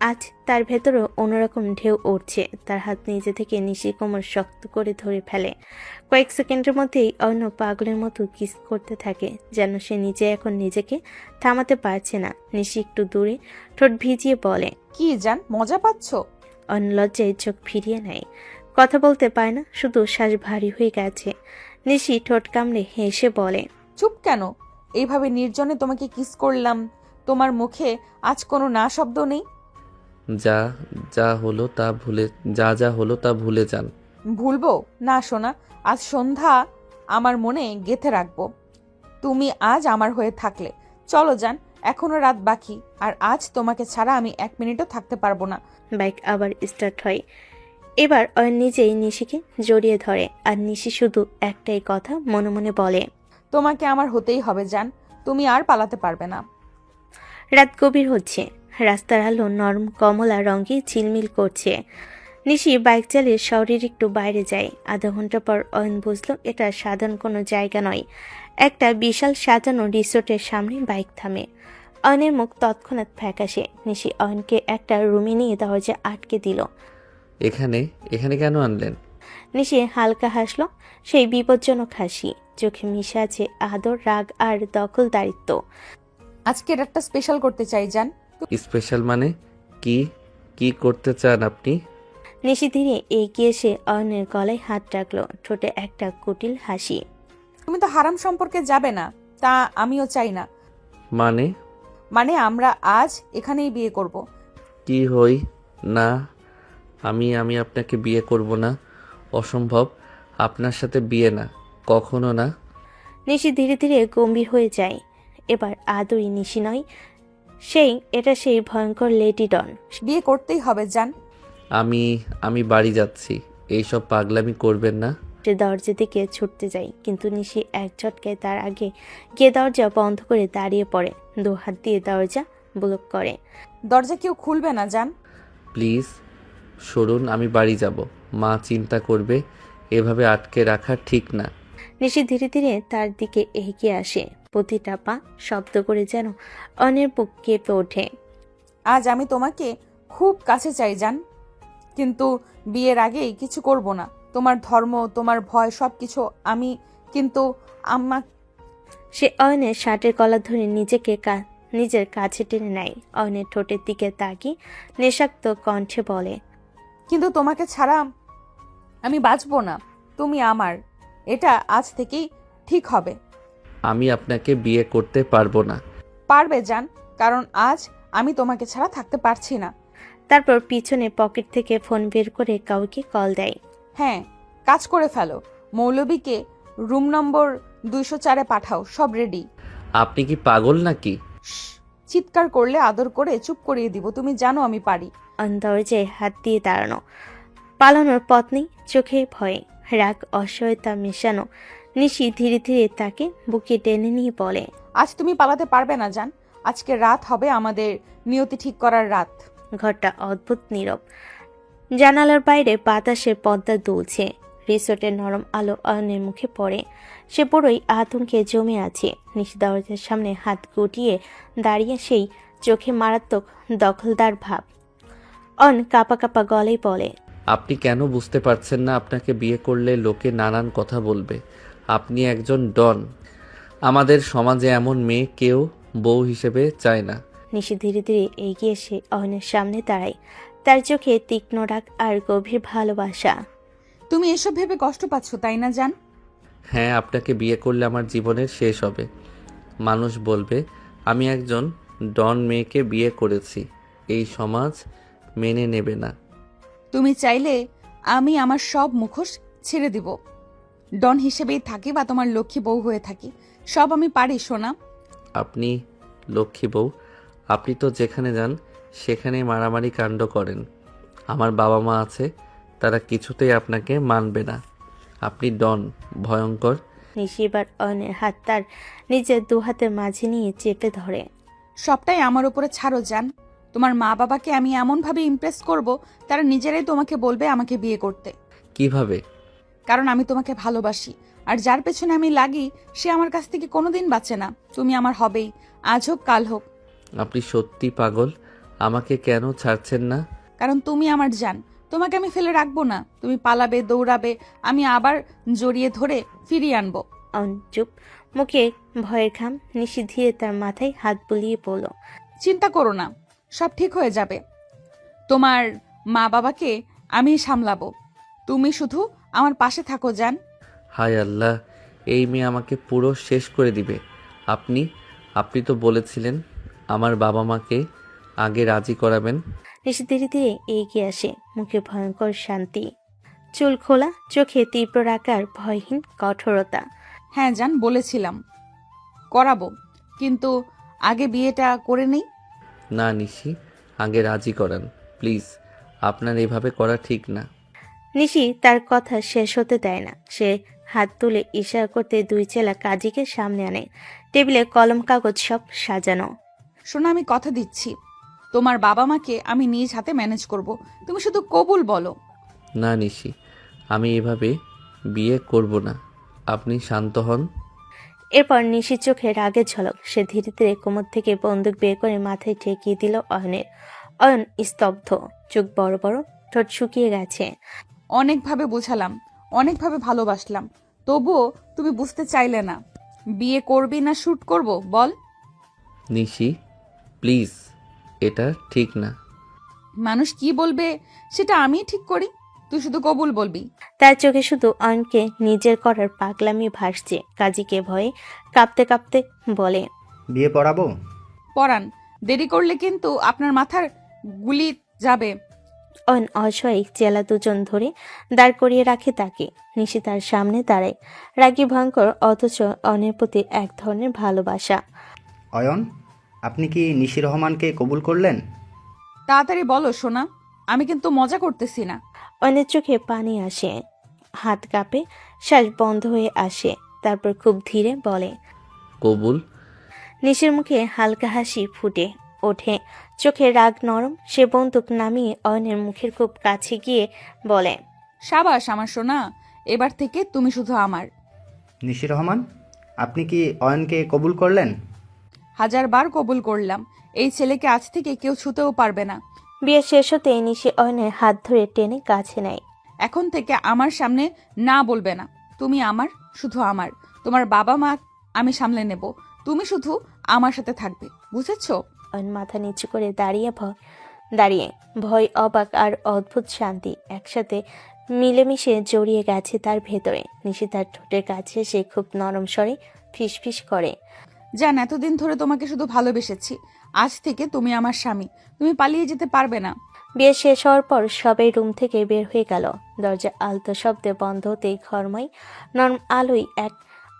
আজ তার ভেতরও অন্যরকম ঢেউ উঠছে। তার হাত নিজে থেকে নিশি কোমর শক্ত করে ধরে ফেলে। কয়েক সেকেন্ডের মধ্যেই অন্য পাগলের মতো কিস করতে থাকে, যেন সে নিজে এখন নিজেকে থামাতে পারছে না। নিশি একটু দূরে ঠোঁট ভিজিয়ে বলে, কি জান, মজা পাচ্ছ? অন্য লজ্জায় চোখ ফিরিয়ে নেয়। কথা বলতে পায় না, শুধু শ্বাস ভারী হয়ে গেছে। নিশি ঠোঁট কামড়ে হেসে বলে, চুপ কেন? এইভাবে নির্জনে তোমাকে কিস করলাম, তোমার মুখে আজ কোনো না শব্দ নেই? যা যা হলো তা ভুলে যান। ভুলবো না সোনা, আজ সন্ধ্যা আমার মনে গেঁথে রাখবো তুমি আজ আমার হয়ে থাকলে। চলো যান, এখনো রাত বাকি, আর আজ তোমাকে ছাড়া আমি 1 মিনিটও থাকতে পারবো না। বাইক আবার স্টার্ট হয়। এবার অয়ন নিজেই নিশিকে জড়িয়ে ধরে, আর নিশি শুধু একটাই কথা মনে মনে বলে, তোমাকে আমার হতেই হবে জান, তুমি আর পালাতে পারবে না। রাত গভীর হচ্ছে, রাস্তার আলো নরম কমলা রঙে ঝিলমিল করছে। নিশি বাইক চালিয়ে শহরের একটু বাইরে যায়। আধা ঘন্টা পর অয়ন বুঝলো এটা সাধারণ কোনো জায়গা নয়, একটা বিশাল সাজানো রিসোর্টের সামনে বাইক থামে। অয়নের মুখ তৎক্ষণাৎ ফ্যাকাশে। নিশি অয়নকে একটা রুমে নিয়ে দরজা আটকে দিল। এখানে কেন আনলেন? নিশি হালকা হাসলো, সেই বিপজ্জনক হাসি। চোখে মিশে আছে আদর, রাগ আর দখলদারিত্ব। আজকে রাতটা স্পেশাল করতে চাই জান। স্পেশাল মানে কি? কি করতে চান আপনি? নিশি ধীরে এগিয়ে এসে অয়নের গলায় হাত রাখলো, ঠোঁটে একটা কুটিল হাসি। তুমি তো হারাম সম্পর্কে যাবে না, তা আমিও চাই না। মানে আমরা আজ এখানেই বিয়ে করব। কি হই না? আমি আপনাকে বিয়ে করব না, অসম্ভব। আপনার সাথে বিয়ে না, কখনো না। নিশি ধীরে ধীরে গম্ভীর হয়ে যায়। এবার আদুরি নিশি নয়, সেই ভয়ঙ্কর লেডি ডন। বিয়ে করতেই হবে জান। আমি বাড়ি যাচ্ছি, এইসব পাগলামি করবেন না। সে দরজা দিকে ছুটতে যায়, কিন্তু নিশি এক ঝটকায় তার আগে গিয়ে দরজা বন্ধ করে দাঁড়িয়ে পড়ে। 2 হাত দিয়ে দরজা ব্লক করে। দরজা কেউ খুলবে না জান। প্লিজ সরুন, আমি বাড়ি যাব। মা চিন্তা করবে, এভাবে আটকে রাখা ঠিক না। নিশি ধীরে ধীরে তার দিকে এগিয়ে আসে, প্রতিটা পা শব্দ করে যেন অনের বুক কেঁপে ওঠে। আজ আমি তোমাকে খুব কাছে চাই জান, কিন্তু বিয়ের আগেই কিছু করব না। তোমার ধর্ম, তোমার ভয় সবকিছু আমি, কিন্তু সে অয়নের শার্টের কলার ধরে নিজের কাছে টেনে নেয়। অয়নের ঠোঁটের দিকে তাকিয়ে নেশাক্ত কণ্ঠে বলে, কিন্তু তোমাকে ছাড়া আমি বাঁচবো না। তুমি আমার, এটা আজ থেকেই ঠিক হবে। আমি আপনাকে বিয়ে করতে পারবো না। পারবে জান, কারণ আজ আমি তোমাকে ছাড়া থাকতে পারছি না। তারপর পিছনে পকেট থেকে ফোন বের করে কাউকে কল দেয়। হ্যাঁ, কাজ করে ফেলো। মৌলবীকে রুম নম্বর 204-এ পাঠাও, সব রেডি। আপনি কি পাগল নাকি? চিৎকার করলে আদর করে চুপ করিয়ে দিব, তুমি জানো আমি পারি। দরজায় হাত দিয়ে দাঁড়ানো, পালানোর পথ নেই, চোখে ভয়ে, রাগ অসহায়তা মেশানো। নিশি ধীরে ধীরে তাকে বুকে টেনে নিয়ে বলে, আজ তুমি পালাতে পারবে না জান। আজকে রাত হবে আমাদের নিয়তি ঠিক করার রাত। ঘরটা অদ্ভুত নীরব। জানালার বাইরে বাতাসের পর্দা দুলছে। রিসোর্টের নরম আলো অয়নের মুখে পড়ে। সে পুরোই আতঙ্কে জমে আছে। নিশি দরজার সামনে হাত গুটিয়ে দাঁড়িয়ে, সেই চোখে মারাত্মক দখলদার ভাব। অয়ন কাঁপা কাঁপা গলায় বলে, আপনি কেন বুঝতে পারছেন না? আপনাকে বিয়ে করলে লোকে নানান কথা বলবে। আপনি একজন ডন। আমাদের সমাজে এমন মেয়ে কেউ বউ হিসেবে চায় না। নিশি ধীরে ধীরে এগিয়ে এসে অয়নের সামনে দাঁড়ায়। তার চোখে তীক্ষ্ণ রাগ আর গভীর ভালোবাসা। তুমি এসব ভেবে কষ্ট পাচ্ছ তাই না জান? হ্যাঁ, আপনাকে বিয়ে করলে আমার জীবনের শেষ হবে। মানুষ বলবে আমি একজন ডন মেয়েকে বিয়ে করেছি। এই সমাজ মেনে নেবে না। তুমি চাইলে আমি আমার সব মুখোশ ছেড়ে দিব, ডন হিসেবেই থাকি বা তোমার লক্ষ্মী বউ হয়ে থাকি, সব আমি পারি সোনা। আপনি লক্ষ্মী বউ? আপনি তো যেখানে যান সেখানেই মারামারি কাণ্ড করেন। আমার বাবা মা আছে, তারা কিছুতেই আপনাকে মানবে না। আপনি ডন, ভয়ঙ্কর। নিশি এবার অয়নের হাত তার নিজের দু হাতের মাঝে নিয়ে চেপে ধরে। সবটাই আমার উপরে ছাড়ো জান। তোমার মা বাবাকে আমি এমনভাবে ইমপ্রেস করব, তারা নিজেরাই তোমাকে বলবে আমাকে বিয়ে করতে। কিভাবে? কারণ আমি তোমাকে ভালোবাসি, আর যার পেছনে আমি লাগি সে আমার কাছ থেকে কোনোদিন বাঁচে না। তুমি আমার হবেই, আজ হোক কাল হোক। আপনি সত্যি পাগল, আমাকে কেন ছাড়ছেন না? কারণ তুমি আমার জান, তোমাকে আমি ফেলে রাখবো না। তুমি পালাবে, দৌড়াবে, আমি আবার জড়িয়ে ধরে ফিরিয়ে আনবো। অয়ন চুপ, মুখে ভয়ের ঘাম। নিশি ধীরে তার মাথায় হাত বুলিয়ে পড়ল। চিন্তা করো না, সব ঠিক হয়ে যাবে। তোমার মা বাবাকে আমি সামলাবো, তুমি শুধু আমার পাশে থাকো জান। হায় আল্লাহ, এই মেয়ে আমাকে পুরো শেষ করে দিবে। আপনি তো বলেছিলেন আমার বাবা মাকে আগে রাজি করাবেন। নিশি ধীরে ধীরে এগিয়ে আসে, মুখে ভয়ঙ্কর শান্তি, চুল খোলা, চোখে তীব্র আকার, ভয়হীন কঠোরতা। হ্যাঁ জান, বলেছিলাম করাবো, কিন্তু আগে বিয়েটা করে নেই। না নিশি, আগে রাজি করান প্লিজ, আপনার এভাবে করা ঠিক না। নিশি তার কথা শেষ হতে দেয় না। সে হাত তুলে ইশারা করতে দুই চেলা কাজীকে সামনে আনে। টেবিলে কলম কাগজ সব সাজানো। শোনো, আমি কথা দিচ্ছি, তোমার বাবা মাকে আমি নিজ হাতে ম্যানেজ করব, তুমি শুধু কবুল বলো। না নিশি, আমি এভাবে বিয়ে করব না, আপনি শান্ত হন। এরপর নিশির চোখে রাগের ঝলক। সে ধীরে ধীরে কোমর থেকে বন্দুক বের করে মাথায় ঠেকিয়ে দিল অয়নের। অয়ন স্তব্ধ, চোখ বড় বড়, ঠোঁট শুকিয়ে গেছে। অনেকভাবে বোঝালাম, অনেকভাবে ভালোবাসলাম, তবুও তুমি বুঝতে চাইলে না। বিয়ে করবি না শুট করব বল? নিশি প্লিজ, এটা ঠিক না। মানুষ কি বলবে সেটা আমি ঠিক করি, তুই শুধু কবুল বলবি। তার চোখে শুধু অয়নকে নিজের করার পাগলামি ভাসছে। কাজীকে ভয়ে কাঁপতে কাঁপতে বলে, বিয়ে পড়াবো? পরান, দেরি করলে কিন্তু আপনার মাথার গুলি যাবে। অয়ন অসহায় চেলা দুজন ধরে দাঁড় করিয়ে রাখে তাকে। নিশি তার সামনে দাঁড়ায়, রাগী ভয়ঙ্কর, অথচ অয়নের প্রতি এক ধরনের ভালোবাসা। অয়ন, আপনি কি নিশি রহমানকে কবুল করলেন? তাড়াতাড়ি বলো সোনা, আমি কিন্তু মজা করতেছি না। অয়নের চোখে পানি আসে, হাত কাঁপে, শ্বাস বন্ধ হয়ে আসে। তারপর খুব ধীরে বলে, কবুল। নিশির মুখে হালকা হাসি ফুটে ওঠে, চোখে রাগ নরম। সে বন্দুক নামিয়ে অয়নের মুখের খুব কাছে গিয়ে বলে, সাবাস আমার সোনা, এবার থেকে তুমি শুধু আমার। নিশি রহমান, আপনি কি অয়নকে কবুল করলেন? 1000 বার কবুল করলাম, এই ছেলেকে আজ থেকে কেউ ছুতেও পারবে না। বিয়ে শেষ হতে নিশি অয়নের হাত ধরে টেনে কাছে নেয়। এখন থেকে আমার সামনে না বলবে না, তুমি আমার, শুধু আমার। তোমার বাবা মা আমি সামলে নেব, তুমি শুধু আমার সাথে থাকবে, বুঝেছো? অয়ন মাথা নিচু করে দাঁড়িয়ে ভয়, অবাক আর অদ্ভুত শান্তি একসাথে মিলেমিশে জড়িয়ে গেছে তার ভেতরে। নিশি তার ঠোঁটের কাছে সে খুব নরম স্বরে ফিসফিস করে, জান, এতদিন ধরে তোমাকে শুধু ভালোবেসেছি, আজ থেকে তুমি আমার স্বামী, তুমি পালিয়ে যেতে পারবে না। বিয়ে শেষ হওয়ার পর সবাই রুম থেকে বের হয়ে গেল। দরজা আলতো শব্দে বন্ধ হতেই ঘরময় নরম আলোয় এক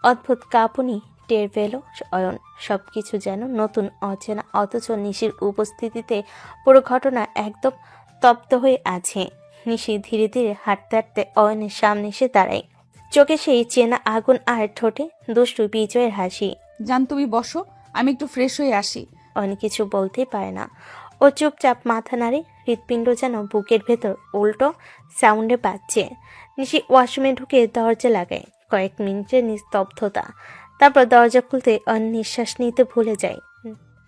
অদ্ভুত কাঁপুনি টের পেল অয়ন। সবকিছু যেন নতুন, অচেনা, অথচ নিশির উপস্থিতিতে পুরো ঘটনা একদম তপ্ত হয়ে আছে। নিশি ধীরে ধীরে হাঁটতে হাঁটতে অয়নের সামনে এসে দাঁড়ায়, চোখে সেই চেনা আগুন আর ঠোঁটে দুষ্টু বিজয়ের হাসি। জান, তুমি বসো, আমি একটু ফ্রেশ হয়ে আসি। অয়ন কিছু বলতেই পারে না, ও চুপচাপ মাথা নাড়ে। হৃৎপিণ্ড যেন বুকের ভেতর উল্টো সাউন্ডে বাজছে। নিশি ওয়াশরুমে ঢুকে দরজা লাগায়। কয়েক মিনিটের নিস্তব্ধতা, তারপর দরজা খুলতে অয়ন নিঃশ্বাস নিতে ভুলে যায়।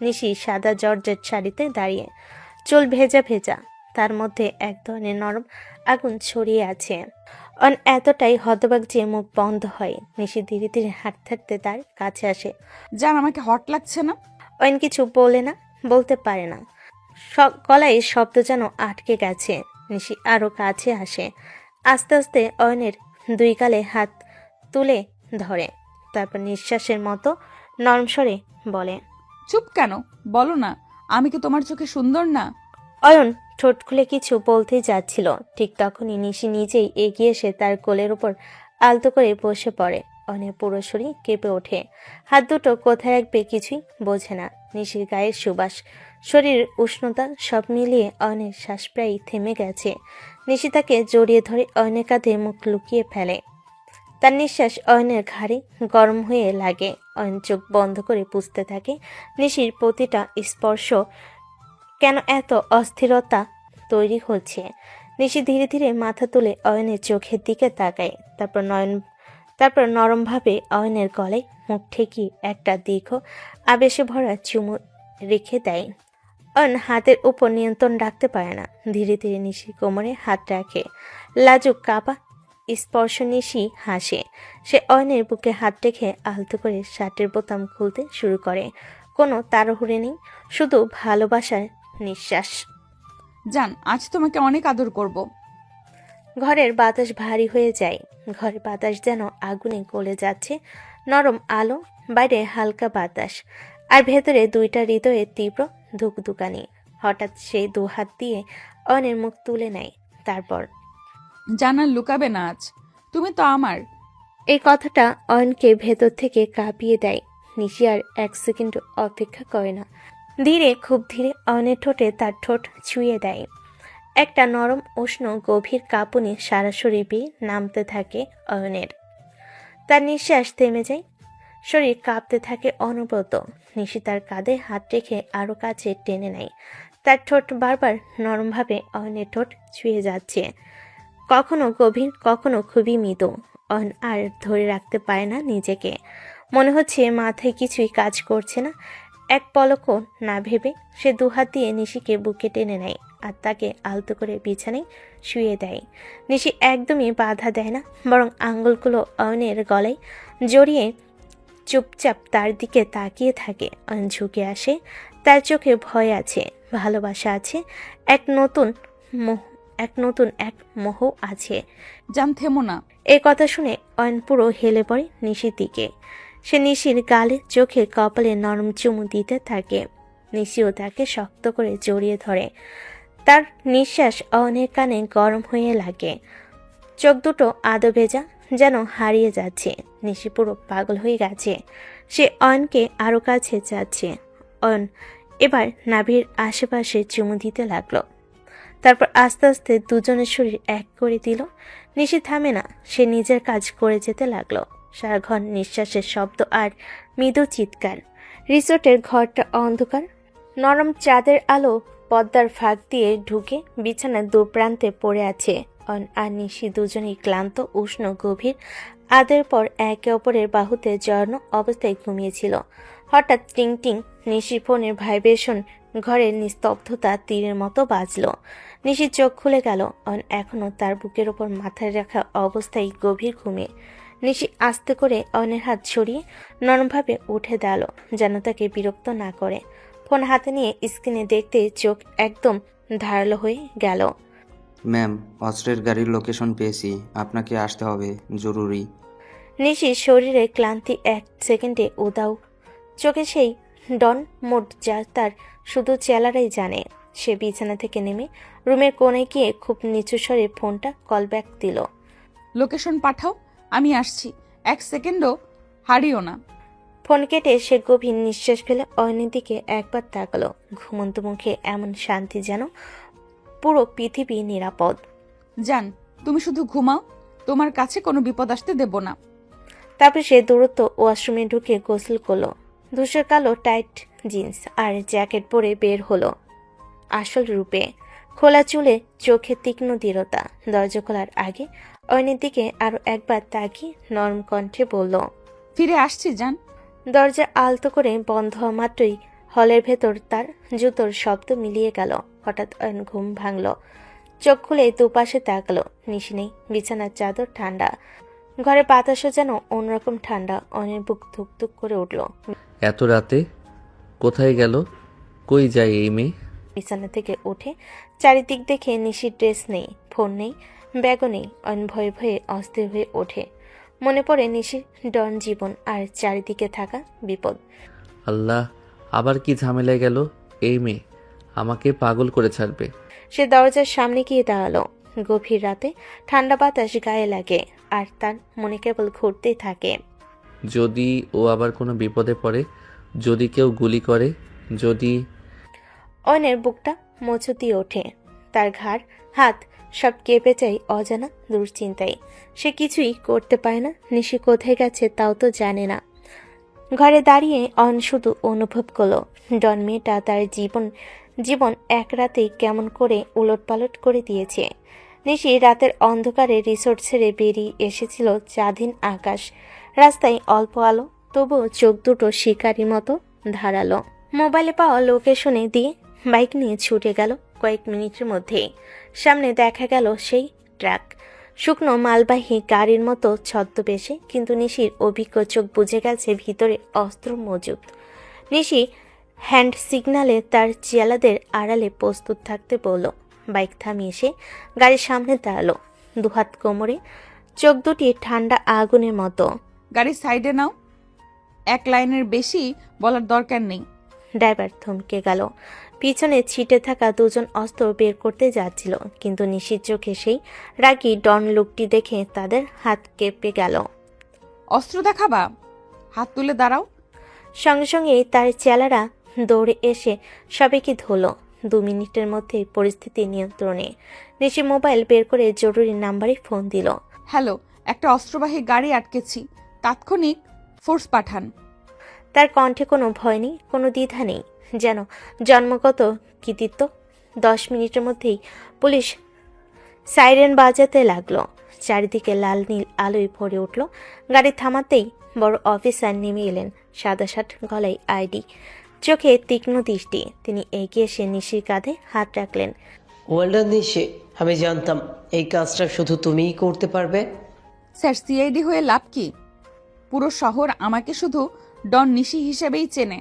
নিশি সাদা জর্জেট শাড়িতে দাঁড়িয়ে, চুল ভেজা ভেজা, তার মধ্যে এক ধরনের নরম আগুন ছড়িয়ে আছে। অয়ন এতটাই হতবাক যে মুখ বন্ধ হয়। নিশি ধীরে ধীরে হাঁটতে হাঁটতে তার কাছে আসে। জান, আমাকে হট লাগছে না? অয়ন কিছু বলতে পারে না, গলায় শব্দ যেন আটকে গেছে। নিশি আরো কাছে আসে, আস্তে আস্তে অয়নের দুই গালে হাত তুলে ধরে, তারপর নিঃশ্বাসের মতো নরম স্বরে বলে, চুপ কেন, বলো না, আমি কি তোমার চোখে সুন্দর না? অয়ন ঠোঁট খুলে কিছু বলতেই যাচ্ছিল, ঠিক তখনই নিশি নিজেই এগিয়ে এসে তার কোলের উপর আলতো করে বসে পড়ে। অয়নের পুরো শরীর কেঁপে ওঠে, হাত দুটো কোথায় রাখবে কিছুই বোঝে না। নিশির গায়ের সুবাস, শরীরের উষ্ণতা সব মিলিয়ে অয়নের শ্বাস প্রায় থেমে গেছে। নিশি তাকে জড়িয়ে ধরে অয়নের কাঁধে মুখ লুকিয়ে ফেলে। তার নিঃশ্বাস অয়নের ঘাড়ে গরম হয়ে লাগে। অয়ন চোখ বন্ধ করে বুঝতে থাকে নিশির প্রতিটা স্পর্শ কেন এত অস্থিরতা তৈরি হচ্ছে। নিশি ধীরে ধীরে মাথা তুলে অয়নের চোখের দিকে তাকায়। তারপর নরমভাবে অয়নের গলায় মুখ ঠেকিয়ে একটা দীর্ঘ আবেশে ভরা চুমু রেখে দেয়। অয়ন হাতের উপর নিয়ন্ত্রণ রাখতে পারে না, ধীরে ধীরে নিশির কোমরে হাত রাখে। লাজুক কাপা স্পর্শ নিশি হাসে। সে অয়নের বুকে হাত রেখে আলতো করে শার্টের বোতাম খুলতে শুরু করে। কোনো তাড়াহুড়ো নেই, শুধু ভালোবাসার নিঃশ্বাস। জান, আজ তোমাকে অনেক আদর করব। ঘরের বাতাস ভারী হয়ে যায়। ঘরের বাতাস যেন আগুনে গলে যাচ্ছে। নরম আলো, বাইরে হালকা বাতাস, আর ভেতরে দুইটা হৃদয়ে তীব্র ধুকধুকানি। হঠাৎ সেই দুহাত দিয়ে অয়নের মুখ তুলে নেয়। তারপর, জানার লুকাবে না আজ, তুমি তো আমার। এই কথাটা অয়নকে ভেতর থেকে কাঁপিয়ে দেয়। নিশি আর এক সেকেন্ড অপেক্ষা করে না, ধীরে খুব ধীরে অয়নের ঠোঁটে তার ঠোঁট ছুঁয়ে দেয়। একটা নরম উষ্ণ গভীর কাঁপুনি সারা শরীর বেয়ে নামতে থাকে অয়নের। তার নিঃশ্বাস থেমে যায়, শরীর কাঁপতে থাকে অনবরত। নিশি তার কাঁধে হাত রেখে আরো কাছে টেনে নেয়। তার ঠোঁট বারবার নরমভাবে অয়নের ঠোঁট ছুঁয়ে যাচ্ছে, কখনো গভীর, কখনো খুবই মৃদু। অয়ন আর ধরে রাখতে পারে না নিজেকে। মনে হচ্ছে মাথায় কিছুই কাজ করছে না। এক পলকও না ভেবে সে দুহাত দিয়ে নিশিকে বুকে টেনে নেয় আর তাকে আলতো করে বিছানায় শুয়ে দেয়। নিশি একদমই বাধা দেয় না, বরং আঙ্গুলগুলো অয়নের গলায় জড়িয়ে চুপচাপ তার দিকে তাকিয়ে থাকে। অয়ন ঝুঁকে আসে। তার চোখে ভয় আছে, ভালোবাসা আছে, এক নতুন মোহ আছে। জান, থেমো না। এই কথা শুনে অয়ন পুরো হেলে পড়ে নিশির দিকে। সে নিশির গালে, চোখে, কপালে নরম চুমু দিতে থাকে। নিশিও তাকে শক্ত করে জড়িয়ে ধরে। তার নিঃশ্বাস অয়নের কানে গরম হয়ে লাগে। চোখ দুটো আদো ভেজা, যেন হারিয়ে যাচ্ছে। নিশি পুরো পাগল হয়ে গেছে। সে অয়নকে আরো কাছে যাচ্ছে। অয়ন এবার নাভির আশেপাশে চুমু দিতে লাগলো। তারপর আস্তে আস্তে দুজনের শরীর এক করে দিল। নিশি থামে না, সে নিজের কাজ করে যেতে লাগলো। সারা ঘর নিঃশ্বাসের শব্দ আর মৃদু চিৎকার। রিসোর্টের ঘরটা অন্ধকার। নরম চাঁদের আলো পর্দার ফাঁক দিয়ে ঢুকে বিছানার দুপ্রান্তে পড়ে আছে। অয়ন আর নিশি দুজনেই ক্লান্ত, উষ্ণ, গভীর আদের পর একে অপরের বাহুতে জড়ানো অবস্থায় ঘুমিয়েছিল। হঠাৎ টিং টিং নিশির ফোনের ভাইব্রেশন ঘরের নিস্তব্ধতা তীরের মতো বাজল। নিশির চোখ খুলে গেল। অয়ন এখনো তার বুকের ওপর মাথায় রাখা অবস্থায় গভীর ঘুমে। নিশি আস্তে করে অয়নের হাত ছড়িয়ে নরমভাবে উঠে দাঁড়ালো, যেন তাকে বিরক্ত না করে। ফোন হাতে নিয়ে স্ক্রিনে দেখতে চোখ একদম ধারালো হয়ে গেল। ম্যাম, অস্ত্রের গাড়ির লোকেশন পেয়েছি, আপনাকে আসতে হবে জরুরি। নিশির শরীরে ক্লান্তি এক সেকেন্ডে উদাও, চোখে সেই ডন মোড যা তার শুধু চেলারাই জানে। সে বিছানা থেকে নেমে রুমের কোণে গিয়ে খুব নিচু স্বরে ফোনটা কলব্যাক দিল। লোকেশন পাঠাও, আমি আসছি, এক সেকেন্ডও হারিও না। ফোন কেটে সে গভীর নিঃশ্বাস ফেলে অয়নের দিকে একবার তাকালো। ঘুমন্ত মুখে এমন শান্তি যেন পুরো পৃথিবী নিরাপদ। জান, তুমি শুধু ঘুমাও, তোমার কাছে কোনো বিপদ আসতে দেব না। তারপর সে দূরত্ব ওয়াশরুমে ঢুকে গোসল করলো। ধূসর কালো টাইট জিন্স আর জ্যাকেট পরে বের হলো আসল রূপে। খোলা চুলে, চোখে তীক্ষ্ণ দৃঢ়তা। দরজা খোলার আগে অয়নের দিকে আরো একবার তাকিয়ে নরম কণ্ঠে বলল, ফিরে আসছি জান। দরজা আলতো করে বন্ধ হওয়া মাত্রই হলের ভেতর তার জুতোর শব্দ মিলিয়ে গেল। হঠাৎ অয়ন ঘুম ভাঙল। চোখ খুলে দুপাশে তাকালো। নিশি নেই, বিছানার চাদর ঠান্ডা, ঘরে বাতাসও যেন অন্যরকম ঠান্ডা। অয়নের বুক ধুকধুক করে উঠল। এত রাতে কোথায় গেল? কই যায় এই মেয়ে? বিছানা থেকে উঠে চারিদিক দেখে নিশির ড্রেস নেই, ফোন নেই, ব্যাগও নেই। অয়ন ভয়ে ভয়ে অস্থির হয়ে ওঠে। মনে পড়ে নিশির ডন জীবন আর চারিদিকে থাকা বিপদ। আল্লাহ, আবার কি ঝামেলায় গেল এই মেয়ে? আমাকে পাগল করে ছাড়বে। সে দরজার সামনে গিয়ে দাঁড়ালো। গভীর রাতে ঠান্ডা বাতাস গায়ে লাগে আর তার মনে কেবল ঘুরতেই থাকে। যদি ও আবার কোনো বিপদে পড়ে, যদি কেউ গুলি করে, যদি... অয়নের বুকটা মোচু দিয়ে ওঠে। তার ঘাড় হাত সব কেঁপে যায় অজানা দুশ্চিন্তায়। সে কিছুই করতে পারে না। নিশি কোথায় গেছে তাও তো জানে না। ঘরে দাঁড়িয়ে অয়ন শুধু অনুভব করলো ডন মেয়েটা তার জীবন এক রাতেই কেমন করে উলটপালট করে দিয়েছে। নিশি রাতের অন্ধকারে রিসোর্ট ছেড়ে বেরিয়ে এসেছিল চাঁদিন আকাশ। রাস্তায় অল্প আলো, তবুও চোখ দুটো শিকারি মতো ধারালো। মোবাইলে পাওয়া লোকেশনে দিয়ে বাইক নিয়ে ছুটে গেল। কয়েক মিনিটের মধ্যেই সামনে দেখা গেল সেই ট্রাক, শুকনো মালবাহী গাড়ির মতো ছদ্মবেশে। কিন্তু নিশির অভিজ্ঞ চোখ বুঝে গেছে ভিতরে অস্ত্র মজুদ। নিশি হ্যান্ড সিগনালে তার চেলাদের আড়ালে প্রস্তুত থাকতে বলল। বাইক থামিয়ে এসে গাড়ির সামনে দাঁড়ালো, দুহাত কোমরে, চোখ দুটি ঠান্ডা আগুনের মতো। গাড়ির সাইডে নাও, এক লাইনের বেশি বলার দরকার নেই। ড্রাইভার থমকে গেল। পিছনে ছিটে থাকা দুজন অস্ত্র বের করতে যাচ্ছিল, কিন্তু নিশির চোখে সেই রাগী ডন লোকটি দেখে তাদের হাত কেঁপে গেল। অস্ত্র দেখাবা? হাত তুলে দাঁড়াও। সঙ্গে সঙ্গেই তার চেলারা দৌড়ে এসে সবাইকে ধরল। 2 মিনিটের মধ্যেই পরিস্থিতি নিয়ন্ত্রণে। নিশি মোবাইল বের করে জরুরি নাম্বারে ফোন দিল। হ্যালো, একটা অস্ত্রবাহী গাড়ি আটকেছি, তাৎক্ষণিক ফোর্স পাঠান। তার কণ্ঠে কোনো ভয় নেই, কোনো দ্বিধা নেই, যেন জন্মগত কৃতিত্ব। 10 মিনিটের মধ্যেই পুলিশ সাইরেন বাজাতে লাগলো। চারিদিকে লাল নীল আলোয় ভরে উঠল। গাড়ি থামাতেই বড় অফিসার নেমে এলেন। সাদা শার্ট, গলায় আইডি, চোখে তীক্ষ্ণ দৃষ্টি। তিনি এগিয়ে এসে নিশির কাঁধে হাত রাখলেন। ওয়েলডান নিশি, আমি জানতাম এই কাজটা শুধু তুমিই করতে পারবে। স্যার, সিআইডি হয়ে লাভ কি? পুরো শহর আমাকে শুধু ডন নিশি হিসেবেই চেনে।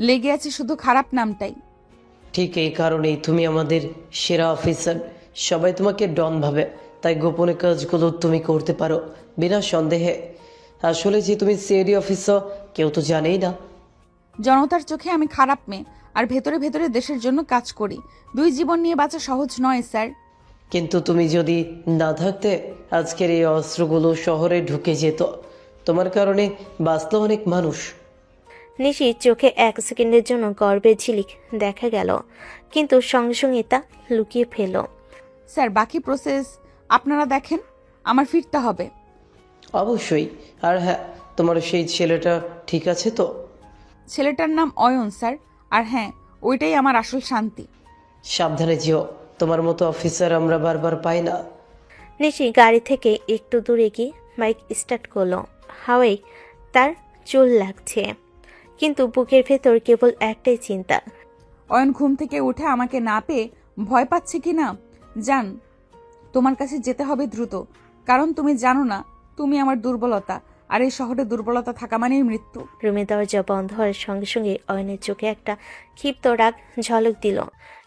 লেগে আছে শুধু খারাপ নামটাই। ঠিক এই কারণেই তুমি আমাদের সেরা অফিসার। সবাই তোমাকে ডন ভাবে, তাই গোপনে কাজগুলো তুমি করতে পারো বিনা সন্দেহে। আসলে যে তুমি সিআইডি অফিসার কেউ তো জানেই না। জনতার চোখে আমি খারাপ মেয়ে, আর ভেতরে ভেতরে দেশের জন্য কাজ করি। 2 জীবন নিয়ে বাঁচা সহজ নয় স্যার। কিন্তু তুমি যদি না থাকতে আজকের এই অস্ত্রগুলো শহরে ঢুকে যেত। তোমার কারণে বাঁচল অনেক মানুষ। নিশির চোখে 1 সেকেন্ডের জন্য গর্বের ঝিলিক দেখা গেল, কিন্তু সঙ্গে সঙ্গে তা লুকিয়ে ফেল। স্যার, বাকি প্রসেস আপনারা দেখেন, আমার ফিরতে হবে। অবশ্যই। আর হ্যাঁ, তোমার সেই ছেলেটা ঠিক আছে তো? ছেলেটার নাম অয়ন স্যার, আর হ্যাঁ, ওইটাই আমার আসল শান্তি। সাবধানে যেও, তোমার মতো অফিসার আমরা বারবার পাই না। নিশি গাড়ি থেকে একটু দূরে গিয়ে বাইক স্টার্ট করলো। হাওয়ায় তার চুল লাগছে, কিন্তু বুকের ভেতর কেবল একটাই চিন্তা। অয়ন ঘুম থেকে উঠে আমাকে না পেয়ে ভয় পাচ্ছে কি না। জান, তোমার কাছে যেতে হবে দ্রুত, কারণ তুমি জানো না তুমি আমার দুর্বলতা, আর এই শহরে দুর্বলতা থাকা মানেই মৃত্যু। রুমে দরজা বন্ধ হওয়ার সঙ্গে সঙ্গে অয়নের চোখে একটা ক্ষিপ্ত রাগ ঝলক দিল।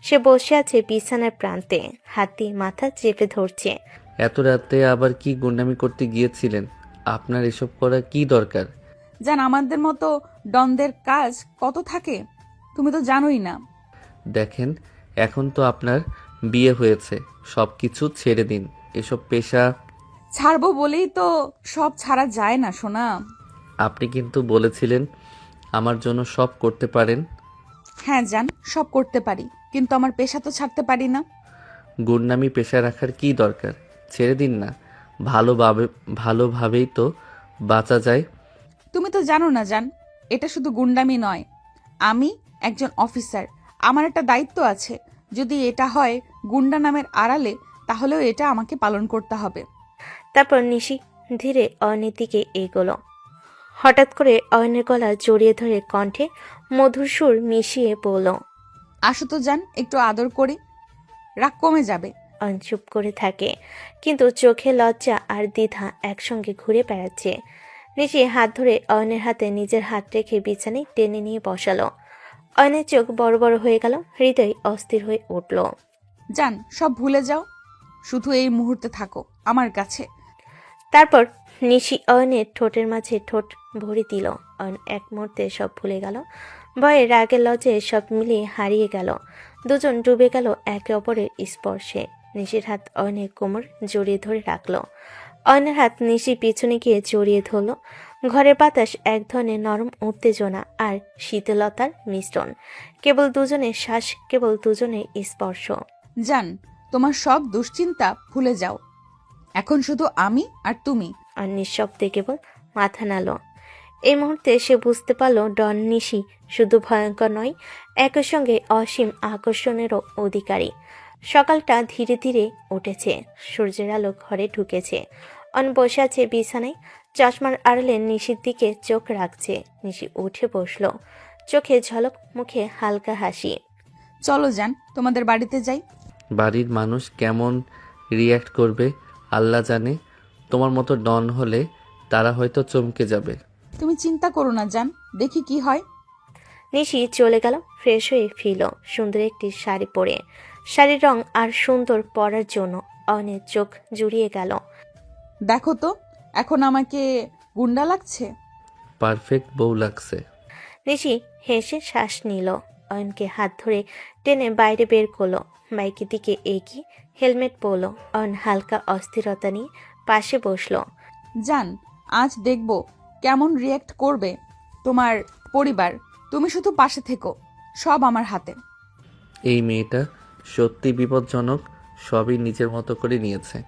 সে বসে আছে বিছানার প্রান্তে, হাত দিয়ে মাথা চেপে ধরছে। এত রাতে আবার কি গুন্ডামি করতে গিয়েছিলেন? আপনার এসব করা কি দরকার? জান, আমাদের মতো ডনদের কাজ কত থাকে তুমি তো জানোই না। দেখেন, এখন তো আপনার বিয়ে হয়েছে, সব কিছু ছেড়ে দিন। এসব পেশা ছাড়বো বলেই তো সব ছাড়া যায় না সোনা। আপনি কিন্তু বলেছিলেন আমার জন্য সব করতে পারেন। হ্যাঁ জান, সব করতে পারি, কিন্তু আমার পেশা তো ছাড়তে পারি না। গুন্ডামি পেশা রাখার কি দরকার? ছেড়ে দিন না, ভালোভাবেই তো বাঁচা যায়। তুমি তো জানো না জান, এটা শুধু গুন্ডামি নয়, আমি একজন অফিসার, আমার একটা দায়িত্ব আছে। যদি এটা হয় গুন্ডা নামের আড়ালে, তাহলেও এটা আমাকে পালন করতে হবে। তারপর নিশি ধীরে অয়নের দিকে এগোলো। হঠাৎ করে অয়নের গলা জড়িয়ে ধরে কণ্ঠে মধুর সুর মিশিয়ে বলল, আসো তো জান, একটু আদর করি, রাগ কমে যাবে। অয়ন চুপ করে থাকে, কিন্তু চোখে লজ্জা আর দ্বিধা একসঙ্গে ঘুরে বেড়াচ্ছে। নিশি হাত ধরে অয়নের হাতে নিজের হাত রেখে বিছানায় টেনে নিয়ে বসালো। অয়নের চোখ বড় বড় হয়ে গেল, হৃদয় অস্থির হয়ে উঠল। জান, সব ভুলে যাও, শুধু এই মুহূর্তে থাকো আমার কাছে। তারপর নিশি অয়নের ঠোঁটের মাঝে ঠোঁট ভরে দিল। অয়ন এক মুহূর্তে সব ভুলে গেল, ভয়ে রাগে লজ্জায় সব মিলিয়ে হারিয়ে গেল। দুজন ডুবে গেল একে অপরের স্পর্শে। নিশির হাত অয়নের কোমর জড়িয়ে ধরে রাখলো। অয়নের হাত নিশি পিছনে গিয়ে জড়িয়ে ধরল। ঘরের বাতাস এক ধরনের নরম উত্তেজনা আর শীতলতার মিশ্রণ। কেবল দুজনের শ্বাস, কেবল দুজনের স্পর্শ। জান, তোমার সব দুশ্চিন্তা ভুলে যাও। এখন শুধু আমি আর তুমি। আর নিঃশব্দে কেবল মাথা নাড়ল। এই মুহূর্তে সে বুঝতে পারল ডন নিশি শুধু ভয়ঙ্কর নয়, একই সঙ্গে অসীম আকর্ষণেরও অধিকারী। সকালটা ধীরে ধীরে উঠেছে, সূর্যের আলো ঘরে ঢুকেছে। অন বসে আছে বিছানায়, চশমার আড়ালে নিশির দিকে চোখ রাখছে। নিশি উঠে বসলো, চোখে ঝলক, মুখে হালকা হাসি। চলো জান, তোমাদের বাড়িতে যাই। বাড়ির মানুষ কেমন রিয়্যাক্ট করবে আল্লাহ জানে। তোমার মতো ডন হলে তারা হয়তো চমকে যাবে। তুমি চিন্তা করো না জান, দেখি কি হয়। নিশি চলে গেল ফ্রেশ হয়ে ফিরল সুন্দর একটি শাড়ি পরে। শাড়ির রং আর সুন্দর পরার জন্য অনেক চোখ জুড়িয়ে গেল। দেখো তো, এখন আমাকে গুন্ডা লাগছে। পারফেক্ট বউ লাগছে। নিশি হেসে শ্বাস নিল, অয়নকে হাত ধরে টেনে বাইরে বের করলো। বাইকের দিকে এগিয়ে হেলমেট পরলো। অয়ন হালকা অস্থিরতা নিয়ে পাশে বসলো। জান, আজ দেখব কেমন রিয়্যাক্ট করবে তোমার পরিবার। তুমি শুধু পাশে থেকো, সব আমার হাতে। এই মেয়েটা সত্যি বিপজ্জনক, সবই নিজের মতো করে নিয়েছে।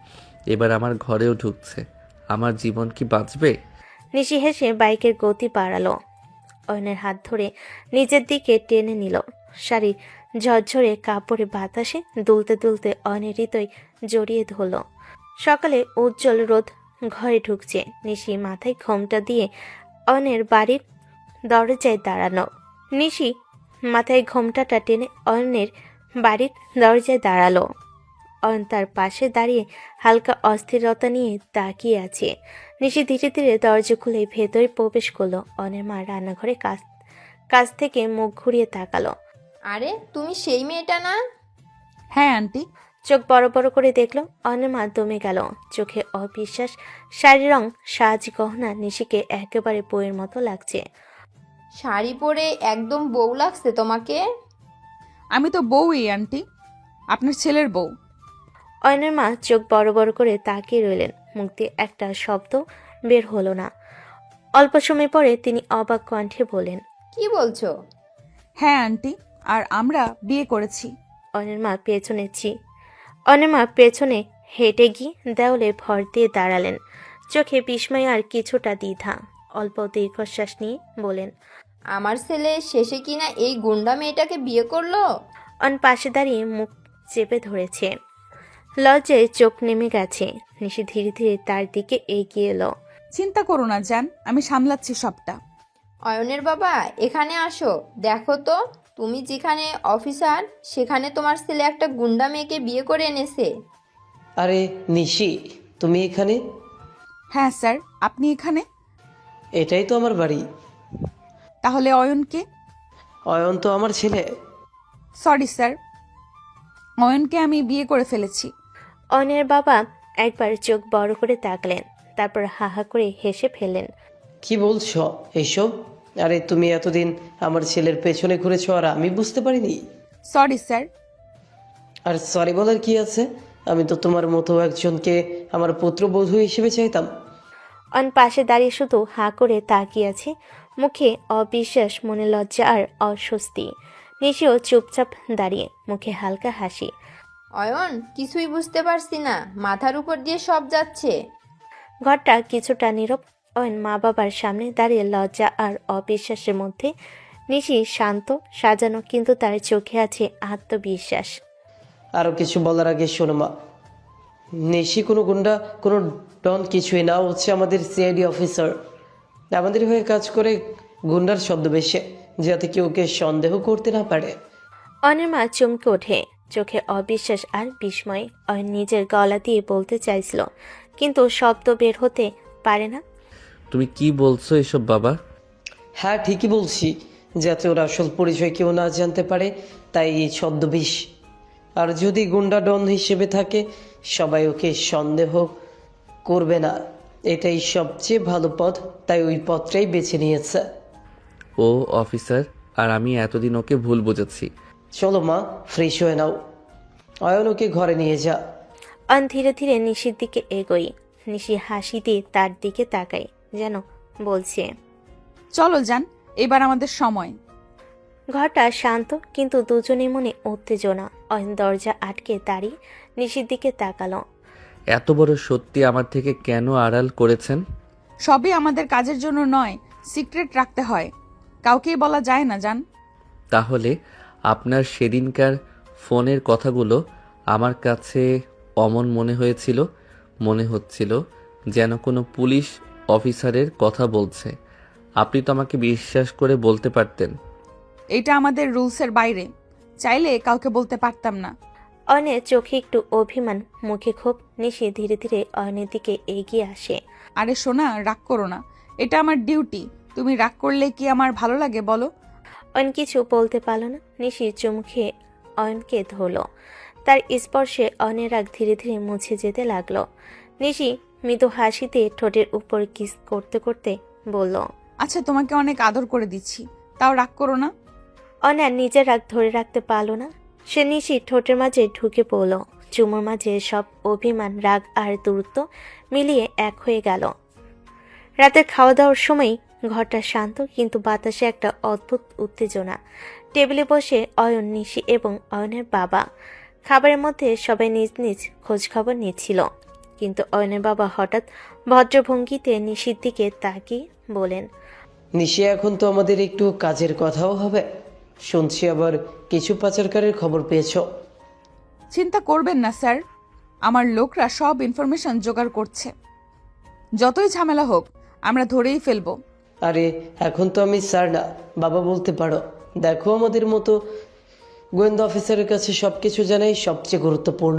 এবার আমার ঘরেও ঢুকছে। আমার জীবন কি বাঁচবে? নিশি হেসে বাইকের গতি বাড়ালো। অয়নের হাত ধরে নিজের দিকে টেনে নিল। শাড়ি ঝরঝরে কাপড়ে বাতাসে দুলতে দুলতে অয়নের হৃদয় জড়িয়ে ধরল। সকালে উজ্জ্বল রোদ ঘরে ঢুকছে। নিশি মাথায় ঘোমটা দিয়ে অয়নের বাড়ির দরজায় দাঁড়ানো। নিশি মাথায় ঘোমটাটা টেনে অয়নের বাড়ির দরজায় দাঁড়ালো। অয়ন তার পাশে দাঁড়িয়ে হালকা অস্থিরতা নিয়ে তাকিয়ে আছে। নিশি ধীরে ধীরে দরজা খুলে ভেতরে প্রবেশ করলো। অয়নের মা রান্নাঘরে কাছ থেকে মুখ ঘুরিয়ে তাকালো। আরে তুমি সেই মেয়েটা না? হ্যাঁ আন্টি। চোখ বড় বড় করে দেখলো। অয়নের মা দমে গেল, চোখে অবিশ্বাস। শাড়ির রং, সাজ, গহনা নিশিকে একেবারে বইয়ের মতো লাগছে। শাড়ি পরে একদম বউ লাগছে তোমাকে। আমি তো বউই আন্টি, আপনার ছেলের বউ। অয়নের মা চোখ বড় বড় করে তাকিয়ে রইলেন, মুখ দিয়ে একটা শব্দ বের হলো না। অল্প সময় পরে তিনি অবাক কণ্ঠে বলেন, কি বলছো? হ্যাঁ আন্টি, আর আমরা বিয়ে করেছি। অয়নের মা পেছনে হেঁটে গিয়ে দেওয়ালে ভর দিয়ে দাঁড়ালেন, চোখে বিস্ময় আর কিছুটা দ্বিধা। অল্প দীর্ঘশ্বাস নিয়ে বলেন, আমার ছেলে শেষে কিনা এই গুন্ডা মেয়েটাকে বিয়ে করলো? অয়ন পাশে দাঁড়িয়ে মুখ চেপে ধরেছে, লজ্জায় চোখ নেমে গেছে। নিশি ধীরে ধীরে তার দিকে এগিয়ে এলো। চিন্তা করো না জান, আমি সামলাচ্ছি সবটা। অয়নের বাবা, এখানে আসো। দেখো তো, তুমি যেখানে অফিসার সেখানে তোমার ছেলে একটা গুন্ডা মেয়েকে বিয়ে করে এনেছে। আরে নিশি, তুমি এখানে? হ্যাঁ স্যার, আপনি এখানে? এটাই তো আমার বাড়ি। তাহলে অয়নকে? অয়ন তো আমার ছেলে। সরি স্যার, অয়নকে আমি বিয়ে করে ফেলেছি। অয়নের বাবা একবার চোখ বড় করে তাকলেন, তারপর হা হা করে হেসে ফেললেন। কি বলছো এইসব? আরে তুমি এতদিন আমার ছেলের পেছনে ঘুরেছো আর আমি বুঝতে পারিনি? Sorry sir. আর সরি বলার কি আছে? আমি তো তোমার মতো একজনকে আমার পুত্রবধূ হিসেবে চাইতাম। অন পাশে দাঁড়িয়ে শুধু হা করে তাকিয়ে আছে, মুখে অবিশ্বাস, মনে লজ্জা আর অস্বস্তি। নিশিও চুপচাপ দাঁড়িয়ে, মুখে হালকা হাসি। অয়ন, কিছুই বুঝতে পারছি না, মাথার উপর দিয়ে সব যাচ্ছে। ঘরটা কিছুটা নীরব। অয়ন মা বাবার সামনে দাঁড়িয়ে লজ্জা আর অবিশ্বাসের মধ্যে। নিশি শান্ত, সাজানো, কিন্তু তার চোখে আছে আত্মবিশ্বাস। আরও কিছু বলার আগে শোনো মা, নিশি কোনো গুন্ডা, কোনো ডন কিছুই না। হচ্ছে আমাদের সিআইডি অফিসার, আমাদের হয়ে কাজ করে গুন্ডার ছদ্মবেশে, যাতে কেউ ওকে সন্দেহ করতে না পারে। অয়নের মা চমকে ওঠে, চোখে অবিশ্বাস আর বিস্ময়। অয়ন নিজের গলা দিয়ে বলতে চাইছিল, কিন্তু শব্দ বের হতে পারে না। তুমি কি বলছো এসব বাবা? হ্যাঁ ঠিকই বলছি, যাতে ওর আসল পরিচয় কেউ না জানতে পারে, তাই এই ছদ্মবেশ। আর যদি গুন্ডা ডন হিসেবে থাকে, সবাই ওকে সন্দেহ করবে না। এটাই সবচেয়ে ভালো পথ, তাই ওই পথটাই বেছে নিয়েছে। ও অফিসার, আর আমি এতদিন ওকে ভুল বুঝেছি। চলো মা, ফ্রেশ হয়ে নাও। অয়ন ওকে ঘরে নিয়ে যা। অয়ন ধীরে ধীরে নিশির দিকে এগোই। নিশি হাসি দিয়ে তার দিকে তাকায়, যেন বলছে, চলো যান, এবার আমাদের সময়। ঘরটা শান্ত, কিন্তু দুজনের মনে উত্তেজনা। অয়ন দরজা আটকে দাঁড়িয়ে নিশির দিকে তাকালো। এত বড় সত্যি আমার থেকে কেন আড়াল করেছেন? সবই আমাদের কাজের জন্য নয়, সিক্রেট রাখতে হয়, কাউকেই বলা যায় না জান। তাহলে আপনার সেদিনকার ফোনের কথাগুলো আমার কাছে অমন মনে হচ্ছিল যেন কোনো পুলিশ অফিসারের কথা বলছে। আপনি তো আমাকে বিশ্বাস করে বলতে পারতেন। এটা আমাদের রুলসের বাইরে, চাইলে কাউকে বলতে পারতাম না। অয়নের চোখে একটু অভিমান, মুখে ক্ষোভ। নিশি ধীরে ধীরে অয়নের দিকে এগিয়ে আসে। আরে সোনা, রাগ করো না, এটা আমার ডিউটি। তুমি রাগ করলে কি আমার ভালো লাগে বলো? অয়ন কিছু বলতে পারল না। নিশি চুমুখে অয়নকে ধরল। তার স্পর্শে অয়নের রাগ ধীরে ধীরে মুছে যেতে লাগলো। নিশি মৃদু হাসিতে ঠোঁটের উপর কিস করতে করতে বলল, আচ্ছা, তোমাকে অনেক আদর করে দিচ্ছি, তাও রাগ করো না। অয়ন আর নিজের রাগ ধরে রাখতে পারল না। সে নিশি ঠোঁটের মাঝে ঢুকে পড়ল। চুমুর মাঝে সব অভিমান, রাগ আর দূরত্ব মিলিয়ে এক হয়ে গেল। রাতের খাওয়া দাওয়ার সময় ঘরটা শান্ত, কিন্তু বাতাসে একটা অদ্ভুত উত্তেজনা। টেবিলে বসে অয়ন, নিশি এবং অয়নের বাবা। খাবারের মধ্যে সবাই নিজ নিজ খোঁজ খবর নিচ্ছিল, কিন্তু অয়নের বাবা হঠাৎ ভদ্রভঙ্গিতে নিশির দিকে তাকিয়ে বলেন, নিশি, এখন তো আমাদের একটু কাজের কথাও হবে। শুনছি আবার কিছু পাচারকারের খবর পেয়েছো। চিন্তা করবেন না স্যার, আমার লোকরা সব ইনফরমেশন জোগাড় করছে। যতই ঝামেলা হোক আমরা ধরেই ফেলবো। আরে এখন তো আমি স্যার না, বাবা বলতে পারো। দেখো, আমাদের মতো গোয়েন্দা অফিসারের কাছে সবকিছু জানাই সবচেয়ে গুরুত্বপূর্ণ।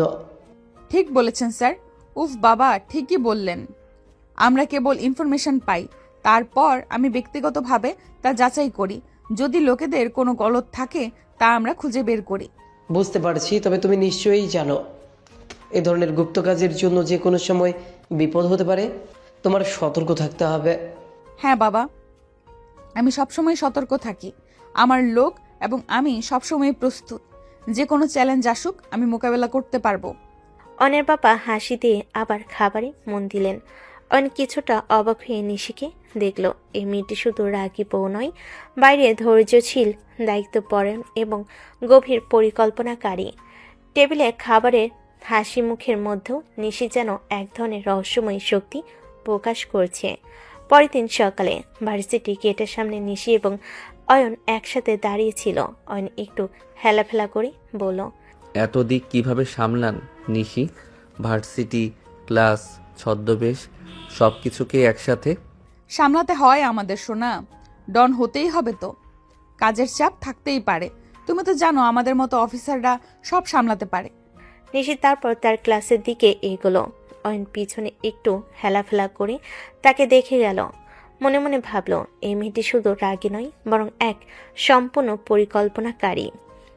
ঠিক বলেছেন স্যার। উফ বাবা, ঠিকই বললেন। আমরা কেবল ইনফরমেশন পাই, তারপর আমি ব্যক্তিগতভাবে তা যাচাই করি। যদি লোকেদের কোনো গলদ থাকে তা আমরা খুঁজে বের করি। বুঝতে পারছি, তবে তুমি নিশ্চয়ই জানো এ ধরনের গুপ্ত কাজের জন্য যে কোনো সময় বিপদ হতে পারে। তোমার সতর্ক থাকতে হবে। হ্যাঁ বাবা, আমি সবসময় সতর্ক থাকি। আমার লোক এবং আমি সবসময় প্রস্তুত। যে কোনো চ্যালেঞ্জ আসুক আমি মোকাবেলা করতে পারবো। অয়নের বাবা হাসি দিয়ে আবার খাবারে মন দিলেন। অয়ন কিছুটা অবাক হয়ে নিশিকে দেখল। এই মেয়েটি শুধু রাগী বউ নয়, বাইরে ধৈর্যশীল, দায়িত্বপরায়ণ এবং গভীর পরিকল্পনাকারী। টেবিলে খাবারের হাসি মুখের মধ্যেও নিশি যেন এক ধরনের রহস্যময় শক্তি প্রকাশ করছে। পরের দিন সকালে ভার্সিটি গেটের সামনে নিশি এবং অয়ন একসাথে দাঁড়িয়েছিল। অয়ন একটু হেলাফেলা করে বলল, এত দিক কিভাবে সামলান নিশি? ভার্সিটি, ক্লাস, ছদ্মবেশ সব কিছুকে একসাথে সামলাতে হয় আমাদের সোনা, ডন হতেই হবে তো। কাজের চাপ থাকতেই পারে, তুমি তো জানো আমাদের মতো অফিসাররা সব সামলাতে পারে। নিশি তারপর তার ক্লাসের দিকে এগোলো। অয়ন পিছনে একটু হেলাফেলা করে তাকে দেখে গেল। মনে মনে ভাবল, এই মেয়েটি শুধু রাগী নয়, বরং এক সম্পূর্ণ পরিকল্পনাকারী।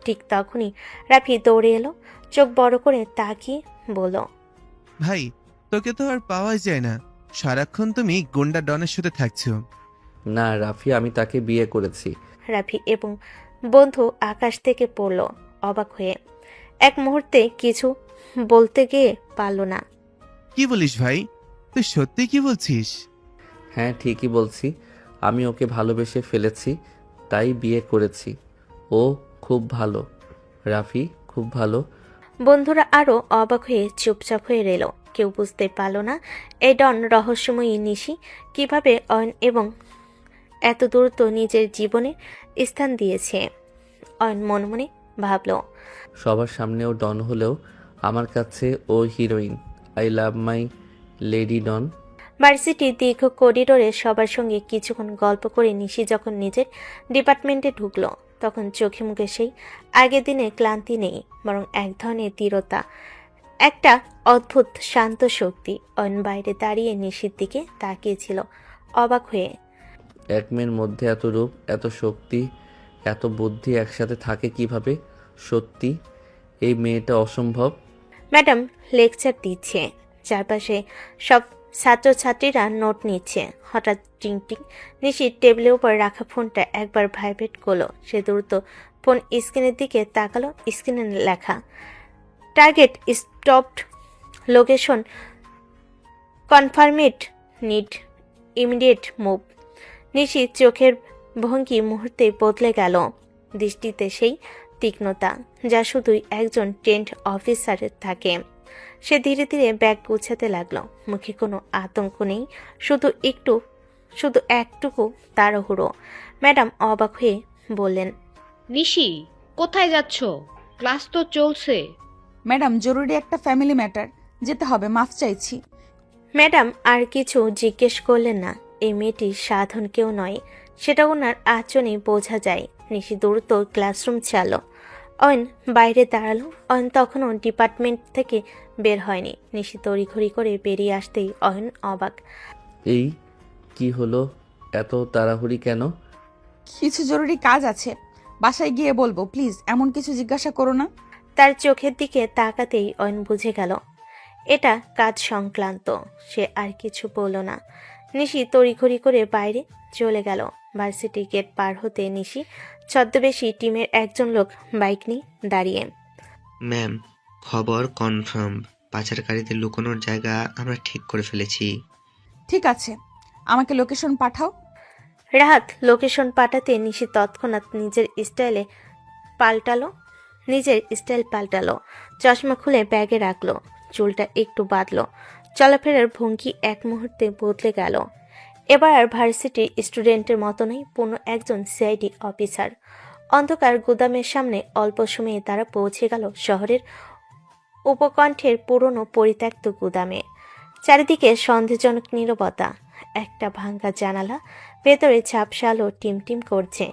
ঠিক তখনই রাফি দৌড়ে এলো। চোখ বড় করে তাকিয়ে বলল, ভাই, তোকে তো আর পাওয়াই যায় না, সারাক্ষণ তুমি গুন্ডা ডনের সাথে থাকছো। না রাফি, আমি তাকে বিয়ে করেছি। রাফি এবং বন্ধু আকাশ থেকে পড়ল অবাক হয়ে। এক মুহূর্তে কিছু বলতে গিয়ে পারল না। কি বলিস ভাই? তুই সত্যি কি বলছিস? হ্যাঁ ঠিকই বলছি, আমি ওকে ভালোবেসে ফেলেছি, তাই বিয়ে করেছি। ও খুব ভালো রাফি, খুব ভালো। বন্ধুরা আরো অবাক হয়ে চুপচাপ হয়ে রইল। কেউ বুঝতে পারল না এই ডন রহস্যময়ী নিশি কিভাবে অয়ন এবং এত দ্রুত নিজের জীবনে স্থান দিয়েছে। অয়ন মনে মনে ভাবল, সবার সামনে ও ডন হলেও আমার কাছে ও heroine. I love my lady don. ভার্সিটির দীর্ঘ করিডোরে সবার সঙ্গে কিছুক্ষণ গল্প করে নিশি যখন নিজের ডিপার্টমেন্টে ঢুকলো, তখন চোখে মুখে সেই আগের দিনের ক্লান্তি নেই, বরং এক ধরনের দৃঢ়তা, একটা অদ্ভুত শান্ত শক্তি। অয়ন বাইরে দাঁড়িয়ে নিশির দিকে তাকিয়েছিল অবাক হয়ে। এক মেয়ের মধ্যে এত রূপ, এত শক্তি, এত বুদ্ধি একসাথে থাকে কিভাবে? সত্যি এই মেয়েটা অসম্ভব। ম্যাডাম লেকচার দিচ্ছে, চারপাশে সব ছাত্রছাত্রীরা নোট নিচ্ছে। হঠাৎ টিং টিং। নিশির টেবিলের উপর রাখা ফোনটা একবার ভাইব্রেট করলো। সে দ্রুত ফোন স্ক্রিনের দিকে তাকালো। স্ক্রিনে লেখা, target stopped, location confirmed, need immediate move. নিশির চোখের ভঙ্গি মুহূর্তে বদলে গেল। দৃষ্টিতে সেই তীক্ষ্ণতা যা শুধুই একজন ট্রেন্ড অফিসারের থাকে। সে ধীরে ধীরে ব্যাগ গুছাতে লাগলো। মুখে কোনো আতঙ্ক নেই, শুধু একটুকু তাড়াহুড়ো। ম্যাডাম অবাক হয়ে বললেন, নিশি, কোথায় যাচ্ছ? ক্লাস তো চলছে। ম্যাডাম, জরুরি একটা ফ্যামিলি ম্যাটার, যেতে হবে, মাফ চাইছি। ম্যাডাম আর কিছু জিজ্ঞেস করলেন না। এই মেয়েটি সাধারণ কেউ নয়, সেটা ওনার আচরণে বোঝা যায়। নিশি দ্রুত ক্লাসরুম চালো। অয়ন বাইরে দাঁড়ালো। অয়ন তখনও ডিপার্টমেন্ট থেকে বের হয়নি। নিশি তড়িঘড়ি করে বেরিয়ে আসতেই অয়ন অবাক। এই কি হলো, এত তাড়াহুড়ি কেন? কিছু জরুরি কাজ আছে, বাসায় গিয়ে বলবো, প্লিজ এমন কিছু জিজ্ঞাসা করো না। তার চোখের দিকে তাকাতেই অয়ন বুঝে গেল এটা কাজ সংক্রান্ত। সে আর কিছু বলল না। নিশি তড়িঘড়ি করে বাইরে চলে গেল। ভার্সিটি গেট পার হতে নিশি ছদ্মবেশী টিমের একজন লোক বাইক নিয়ে দাঁড়িয়ে। ম্যাম, খবর কনফার্ম। পাচারকারীদের লুকানোর জায়গা আমরা ঠিক করে ফেলেছি। ঠিক আছে, আমাকে লোকেশন পাঠাও। রাহাত লোকেশন পাঠাতে নিশি তৎক্ষণাৎ নিজের স্টাইল পাল্টালো। চশমা খুলে ব্যাগে রাখলো, চুলটা একটু বাঁধলো। চলাফেরার ভঙ্গি এক মুহূর্তে বদলে গেল। এবার আর ভার্সিটির স্টুডেন্টের মতো নয়, পূর্ণ একজন সিআইডি অফিসার। অন্ধকার গুদামের সামনে অল্প সময়ে তারা পৌঁছে গেল শহরের উপকণ্ঠের পুরনো পরিত্যক্ত গুদামে। চারিদিকে সন্দেহজনক নীরবতা। একটা ভাঙ্গা জানালা, ভেতরে ঝাপসা আলো টিমটিম করছে।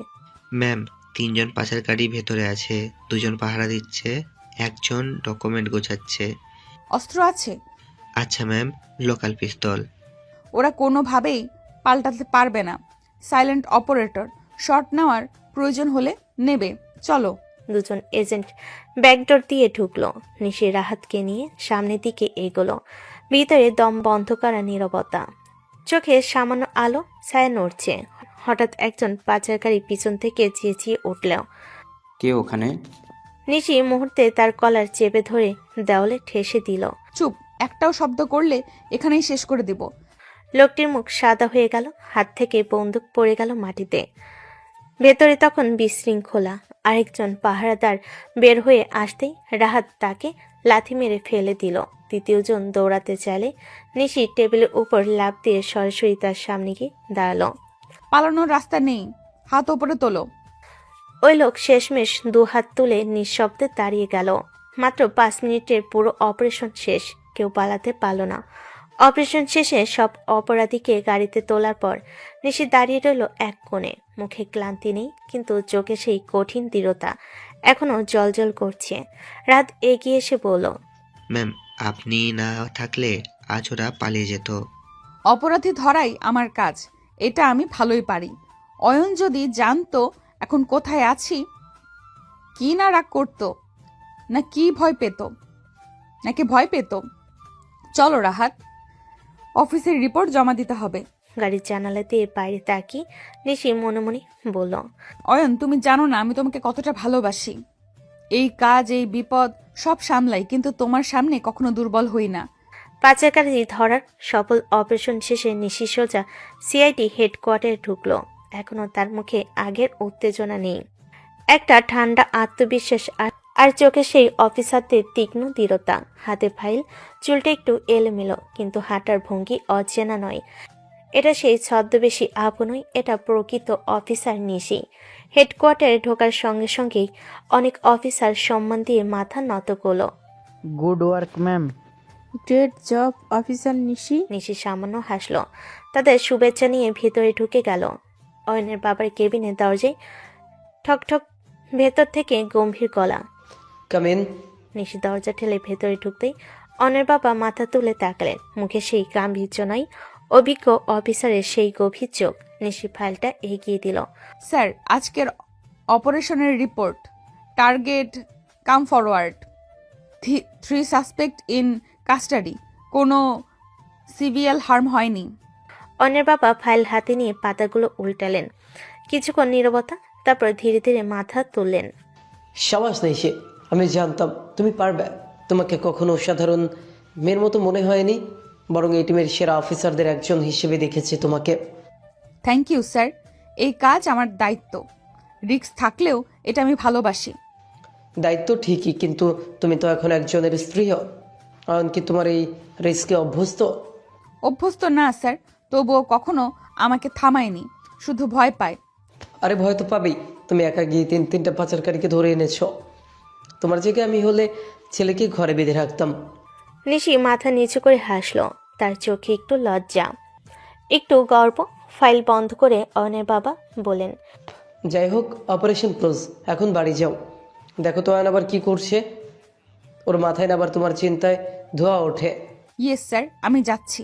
ম্যাম, 3 জন পাচারকারী ভেতরে আছে, 2 জন পাহারা দিচ্ছে, 1 জন ডকুমেন্ট গোছাচ্ছে। অস্ত্র আছে? আচ্ছা ম্যাম, লোকাল পিস্তল। ওরা কোনোভাবেই পাল্টাতে পারবে না। সাইলেন্ট অপারেটর, শট নেওয়ার প্রয়োজন হলে নেবে। চলো। 2 জন এজেন্ট ব্যাকডোর দিয়ে ঢুকলো। নিশি রাহাতকে নিয়ে সামনের দিকে এগোলো। ভিতরে দম বন্ধ করা নীরবতা। চোখে সামান্য আলো ছায়া নড়ছে। হঠাৎ একজন পাচারকারী পিছন থেকে চেঁচিয়ে উঠল, কে ওখানে? নিশি মুহূর্তে তার কলার চেপে ধরে দেওয়ালে ঠেসে দিল। চুপ, একটাও শব্দ করলে এখানেই শেষ করে দেব। লোকটির মুখ সাদা হয়ে গেল, হাত থেকে বন্দুক পড়ে গেল মাটিতে। ভেতরে তখন বিশৃঙ্খলা। আরেকজন পাহারাদার বের হয়ে আসতেই রাহাত তাকে লাথি মেরে ফেলে দিল। তৃতীয়জন দৌড়াতে চাইলে নিশি টেবিলের উপর লাফ দিয়ে সরাসরি তার সামনে গিয়ে দাঁড়ালো। পালানোর রাস্তা নেই, হাত ওপরে তোলো। ওই লোক শেষমেশ 2 হাত তুলে নিঃশব্দে দাঁড়িয়ে গেল। মাত্র 5 মিনিটের পুরো অপারেশন শেষ, কেউ পালাতে পারল না। অপারেশন শেষে সব অপরাধীকে গাড়িতে তোলার পর নিশি দাঁড়িয়ে রইল এক কোণে। মুখে ক্লান্তি নেই, কিন্তু চোখে সেই কঠিন দৃঢ়তা এখনো জলজল করছে। রাত এগিয়ে এসে বলল, ম্যাম, আপনি না থাকলে আজ ওরা পালিয়ে যেত। অপরাধী ধরাই আমার কাজ, এটা আমি ভালোই পারি। অয়ন যদি জানতো এখন কোথায় আছি, কি না রাগ করতো, নাকি ভয় পেত। চলো রাহাত, অফিসের রিপোর্ট জমা দিতে হবে। গাড়ির জানালা দিয়ে বাইরে তাকিয়ে নিশি মনে মনে বলল, অয়ন, তুমি জানো না আমি তোমাকে কতটা ভালোবাসি। এই কাজ, এই বিপদ সব সামলাই, কিন্তু তোমার সামনে কখনো দুর্বল হই না। পাচারকারী ধরার সফল অপারেশন শেষে নিশি সোজা সিআইডি হেডকোয়ার্টারে ঢুকলো। এখনো তার মুখে আগের উত্তেজনা নেই, একটা ঠান্ডা আত্মবিশ্বাস আর চোখে সেই অফিসারদের তীক্ষ্ণ দৃঢ়তা। হাতে ফাইল, চুলটা একটু এলোমেলো, কিন্তু হাঁটার ভঙ্গি অচেনা নয়। এটা সেই ছদ্মবেশী আবু নয়, এটা প্রকৃত অফিসার নিশি। হেডকোয়ার্টারে ঢোকার সঙ্গে সঙ্গেই অনেক অফিসার সম্মান দিয়ে মাথা নত করলো। Good work ma'am. Great job officer Nishi. Nishi সামান্য হাসলো। তাদের শুভেচ্ছা নিয়ে ভেতরে ঢুকে গেল। অয়নের বাবার কেবিনের দরজায় ঠক ঠক, ভেতর থেকে গম্ভীর গলা, কাম ইন। নিশি দরজা ঠেলে ভেতরে ঢুকতেই অয়নের বাবা মাথা তুলে তাকালেন। মুখে সেই গাম্ভীর্য নয়, অভিজ্ঞ অফিসারের সেই গভীর চোখ। নিশি ফাইলটা এগিয়ে দিল। স্যার, আজকের অপারেশনের report. Target come forward, 3 suspect in custody, কোনো সিভিয়াল হার্ম হয়নি। অয়নের বাবা ফাইল হাতে নিয়ে পাতাগুলো উল্টালেন। কিছুক্ষণ নীরবতা, তারপর ধীরে ধীরে মাথা তুললেন। সাবাস নিশি, আমি জানতাম তুমি পারবে। তোমাকে কখনো সাধারণ মেয়ের মতো মনে হয়নি, বরং এই টিমের সেরা অফিসারদের একজন হিসেবে দেখেছি তোমাকে। থ্যাংক ইউ স্যার, এই কাজ আমার দায়িত্ব। রিস্ক থাকলেও এটা আমি ভালোবাসি। দায়িত্ব ঠিকই, কিন্তু তুমি তো এখন একজনের স্ত্রীও। অয়ন কি তোমার এই রিস্কে অভ্যস্ত? অভ্যস্ত না স্যার, তবুও কখনো আমাকে থামায়নি, শুধু ভয় পায়। আরে ভয় তো পাবেই, তুমি একা গিয়ে তিনটা পাচারকারীকে ধরে এনেছো। তোমার জায়গায় আমি হলে ছেলেকে ঘরে বেঁধে রাখতাম। নিশি মাথা নিচু করে হাসলো, তার চোখে একটু লজ্জা, একটু গর্ব। ফাইল বন্ধ করে অয়নের বাবা বলেন, যাই হোক, অপারেশন ক্লোজ, এখন বাড়ি যাও। দেখো তো অয়ন আবার কি করছে, ওর মাথায় না আবার তোমার চিন্তায় ধোয়া ওঠে। ইয়েস স্যার, আমি যাচ্ছি।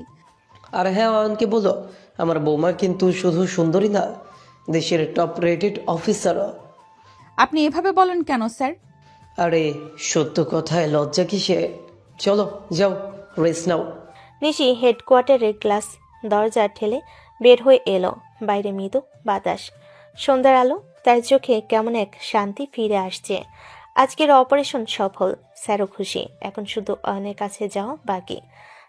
আর হ্যাঁ, অয়নকে বলো আমার বৌমা কিন্তু শুধু সুন্দরী না, দেশের টপ রেটেড অফিসারও। আপনি এভাবে বলেন কেন স্যার? আরে সত্য কথায় লজ্জা কিসে? চলো যাও, রেস্ট নাও। নিশি হেডকোয়ার্টারের গ্লাস দরজা ঠেলে বের হয়ে এলো। বাইরে মৃদু বাতাস, সন্ধ্যার আলো, তার চোখে কেমন এক শান্তি ফিরে আসছে। আজকের অপারেশন সফল, স্যারও খুশি। এখন শুধু অয়নের কাছে যাওয়া বাকি।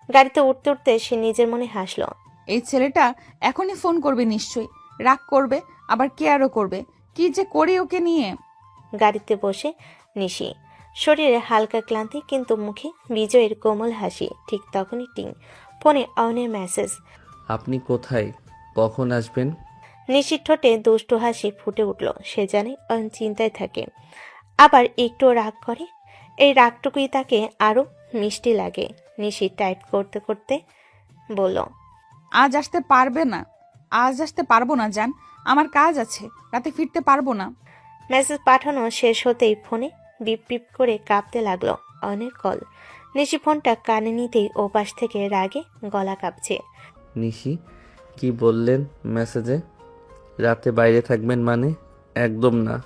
গাড়িতে উঠতে উঠতে সে নিজের মনে হাসলো। এই ছেলেটা এখনই ফোন করবে নিশ্চয়ই, রাগ করবে, আবার কেয়ারও করবে। কি যে করি ওকে নিয়ে। গাড়িতে বসে নিশি, শরীরে হালকা ক্লান্তি, কিন্তু মুখে বিজয়ের কোমল হাসি। ঠিক তখনই টিং, ফোনে অয়নের মেসেজ। আপনি কোথায়, কখন আসবেন? নিশির ঠোঁটে দুষ্টু হাসি ফুটে উঠল। সে জানে অয়ন চিন্তায় থাকে, আবার একটু রাগ করে। এই রাগটুকুই তাকে আরো মিষ্টি লাগে। নিশি টাইপ করতে করতে বলল, আজ আসতে পারবে না? আজ আসতে পারবো না জান, আমার কাজ আছে, রাতে ফিরতে পারবো না। মেসেজ পাঠানো শেষ হতেই ফোনে বিপ বিপ করে কাঁপতে লাগলো অয়নের কল। নিশি ফোনটা কানে নিতেই ওপাশ থেকে রাগে গলা কাঁপছে। নিশি, কি বললেন মেসেজে? রাতে বাইরে থাকবেন মানে? একদম না,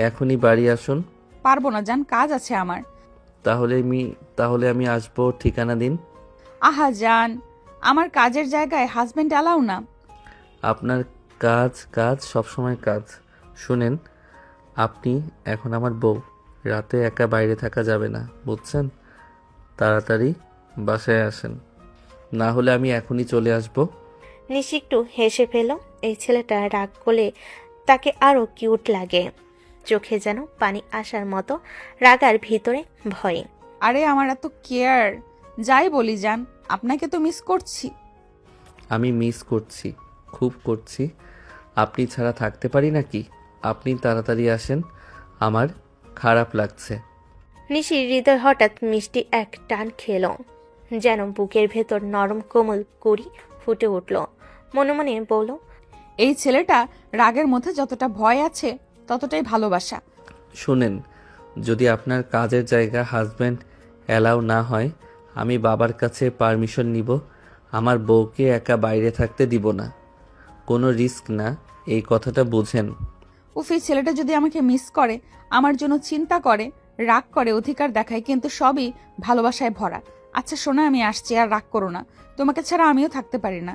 এখনই বাড়ি আসুন। পারবো না জান, কাজ আছে আমার। তাহলে আমি আসবো, ঠিকানা দিন। আহা জান, আমার কাজের জায়গায় হাজবেন্ড অ্যালাউ না। আপনার কাজ কাজ, সবসময় কাজ। শুনেন, আপনি এখন আমার বউ, রাতে একা বাইরে থাকা যাবে না, বুঝছেন? তাড়াতাড়ি বাসায় আসেন, না হলে আমি এখনই চলে আসবো। নিশি একটু হেসে ফেল। এই ছেলেটা রাগ করলে তাকে আরো কিউট লাগে। চোখে যেন পানি আসার মতো, রাগার ভিতরে ভয়। আরে আমার এত কেয়ার, যাই বলি জান, আপনাকে তো মিস করছি। আমি মিস করছি, খুব করছি। আপনি ছাড়া থাকতে পারি নাকি? আপনি তাড়াতাড়ি আসেন, আমার খারাপ লাগছে। নিশির হৃদয় হঠাৎ মিষ্টি এক টান খেল, যেন বুকের ভেতর নরম কোমল কুড়ি ফুটে উঠল। মনে মনে বলল, এই ছেলেটা রাগের মধ্যে যতটা ভয় আছে ততটাই ভালোবাসা। শুনেন, যদি আপনার কাজের জায়গা হাজব্যান্ড অ্যালাউ না হয়, আমি বাবার কাছে পারমিশন নিব। আমার বউকে একা বাইরে থাকতে দিব না, কোনো রিস্ক না, এই কথাটা বুঝেন। উফ, এই ছেলেটা যদি আমাকে মিস করে, আমার জন্য চিন্তা করে, রাগ করে, অধিকার দেখায়, কিন্তু সবই ভালোবাসায় ভরা। আচ্ছা শোনা, আমি আসছি, আর রাগ করো না, তোমাকে ছাড়া আমিও থাকতে পারি না।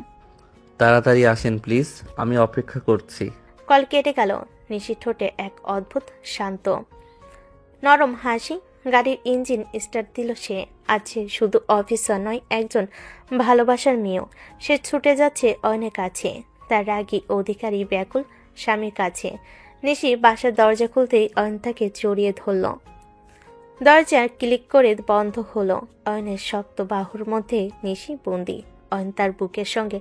তাড়াতাড়ি আসেন প্লিজ, আমি অপেক্ষা করছি। কল কেটে গেল। নিশির ঠোঁটে এক অদ্ভুত শান্ত নরম হাসি। গাড়ির ইঞ্জিন স্টার্ট দিল সে। আজ সে শুধু অফিসার নয়, একজন ভালোবাসার মেয়েও। সে ছুটে যাচ্ছে অয়নের কাছে, তার রাগী অধিকারী ব্যাকুল স্বামীর কাছে। নিশি বাসার দরজা খুলতেই অয়ন তাকে জড়িয়ে ধরল। দরজা ক্লিক করে বন্ধ হলো। অয়নের শক্ত বাহুর মধ্যে নিশি বন্দি। অয়ন তার বুকের সঙ্গে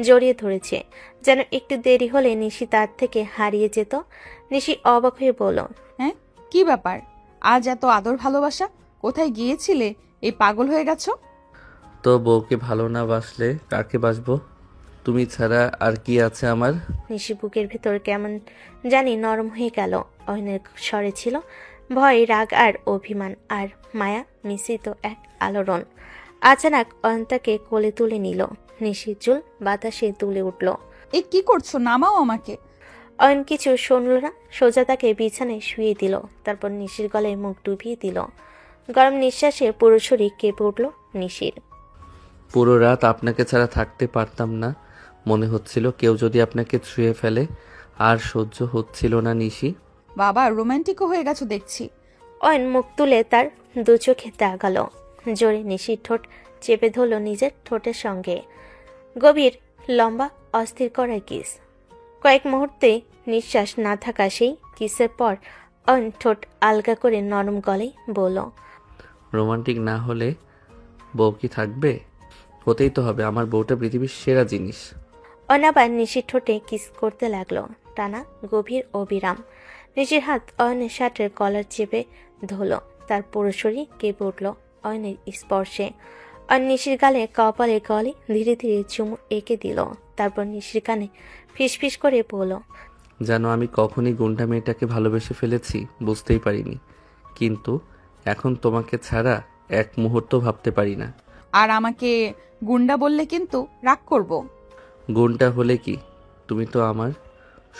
জড়িয়ে ধরেছে, যেন একটু দেরি হলে নিশি তার থেকে হারিয়ে যেত। নিশি অবাক হয়ে বলল, হ্যাঁ, কি ব্যাপার? আজ এত আদর ভালোবাসা, কোথায় গিয়েছিলে? এই পাগল হয়ে গেছো? তো বউকে ভালো না বাসলে কাকে বাসবো? তুমি ছাড়া আর কি আছে আমার? নিশি বুকের ভেতর কেমন জানি নরম হয়ে গেল। অয়নের স্বরে ছিল ভয়, রাগ আর অভিমান আর মায়া মিশ্রিত এক আলোড়ন। আচানক অয়ন তাকে কোলে তুলে নিল। নিশির চুল বাতাসে তুলে উঠল। এ কি করছো? নামাও আমাকে। অয়ন কিছু শুনল না, সোজা তাকে বিছানায় শুয়ে দিল। তারপর নিশির গলায় মুখ ডুবিয়ে দিল। গরম নিঃশ্বাসে পুরো শরীর কেঁপে উঠল নিশির। পুরো রাত আপনাকে ছাড়া থাকতে পারতাম না, মনে হচ্ছিল কেউ যদি আপনাকে ছুঁয়ে ফেলে। আর সহ্য হচ্ছিল না নিশি। বাবা, রোমান্টিকও হয়ে গেছো দেখছি। অয়ন মুখ তুলে তার দু চোখে তাকালো। জোরে নিশির ঠোঁট চেপে ধরল নিজের ঠোঁটের সঙ্গে। গভীর, লম্বা, অস্থির করা কিস। কয়েক মুহূর্তে নিঃশ্বাস না থাকা সেই কিসের পর অয়ন ঠোঁট আলগা করে নরম গলায় বলল, রোমান্টিক না হলে বউ কি থাকবে? হতেই তো হবে, আমার বউটা পৃথিবীর সেরা জিনিস। অয়ন আবার নিশির ঠোঁটে কিস করতে লাগলো, টানা গভীর অবিরাম। নিশির হাত অয়নের শার্টের কলার চেপে ধরল, তার পুরো শরীর কেঁপে উঠল অয়নের স্পর্শে। অয়ন নিশির গালে কপালে গলে ধীরে ধীরে চুমু এঁকে দিল, তারপর নিশির কানে ফিসফিস করে বলল, জানো আমি কখনই গুন্ডা মেয়েটাকে ভালোবেসে ফেলেছি বুঝতেই পারিনি, কিন্তু এখন তোমাকে ছাড়া এক মুহূর্ত ভাবতে পারি না। আর আমাকে গুন্ডা বললে কিন্তু রাগ করব। গুন্ডা হলে কি, তুমি তো আমার,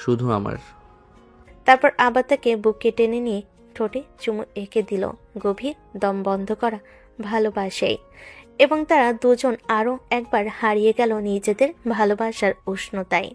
শুধু আমার। তারপর আবার তাকে বুকে টেনে নিয়ে ঠোঁটে চুমু এঁকে দিল গভীর দম বন্ধ করা ভালোবাসায়। এবং তারা দুজন আরও একবার হারিয়ে গেল নিজেদের ভালোবাসার উষ্ণতায়।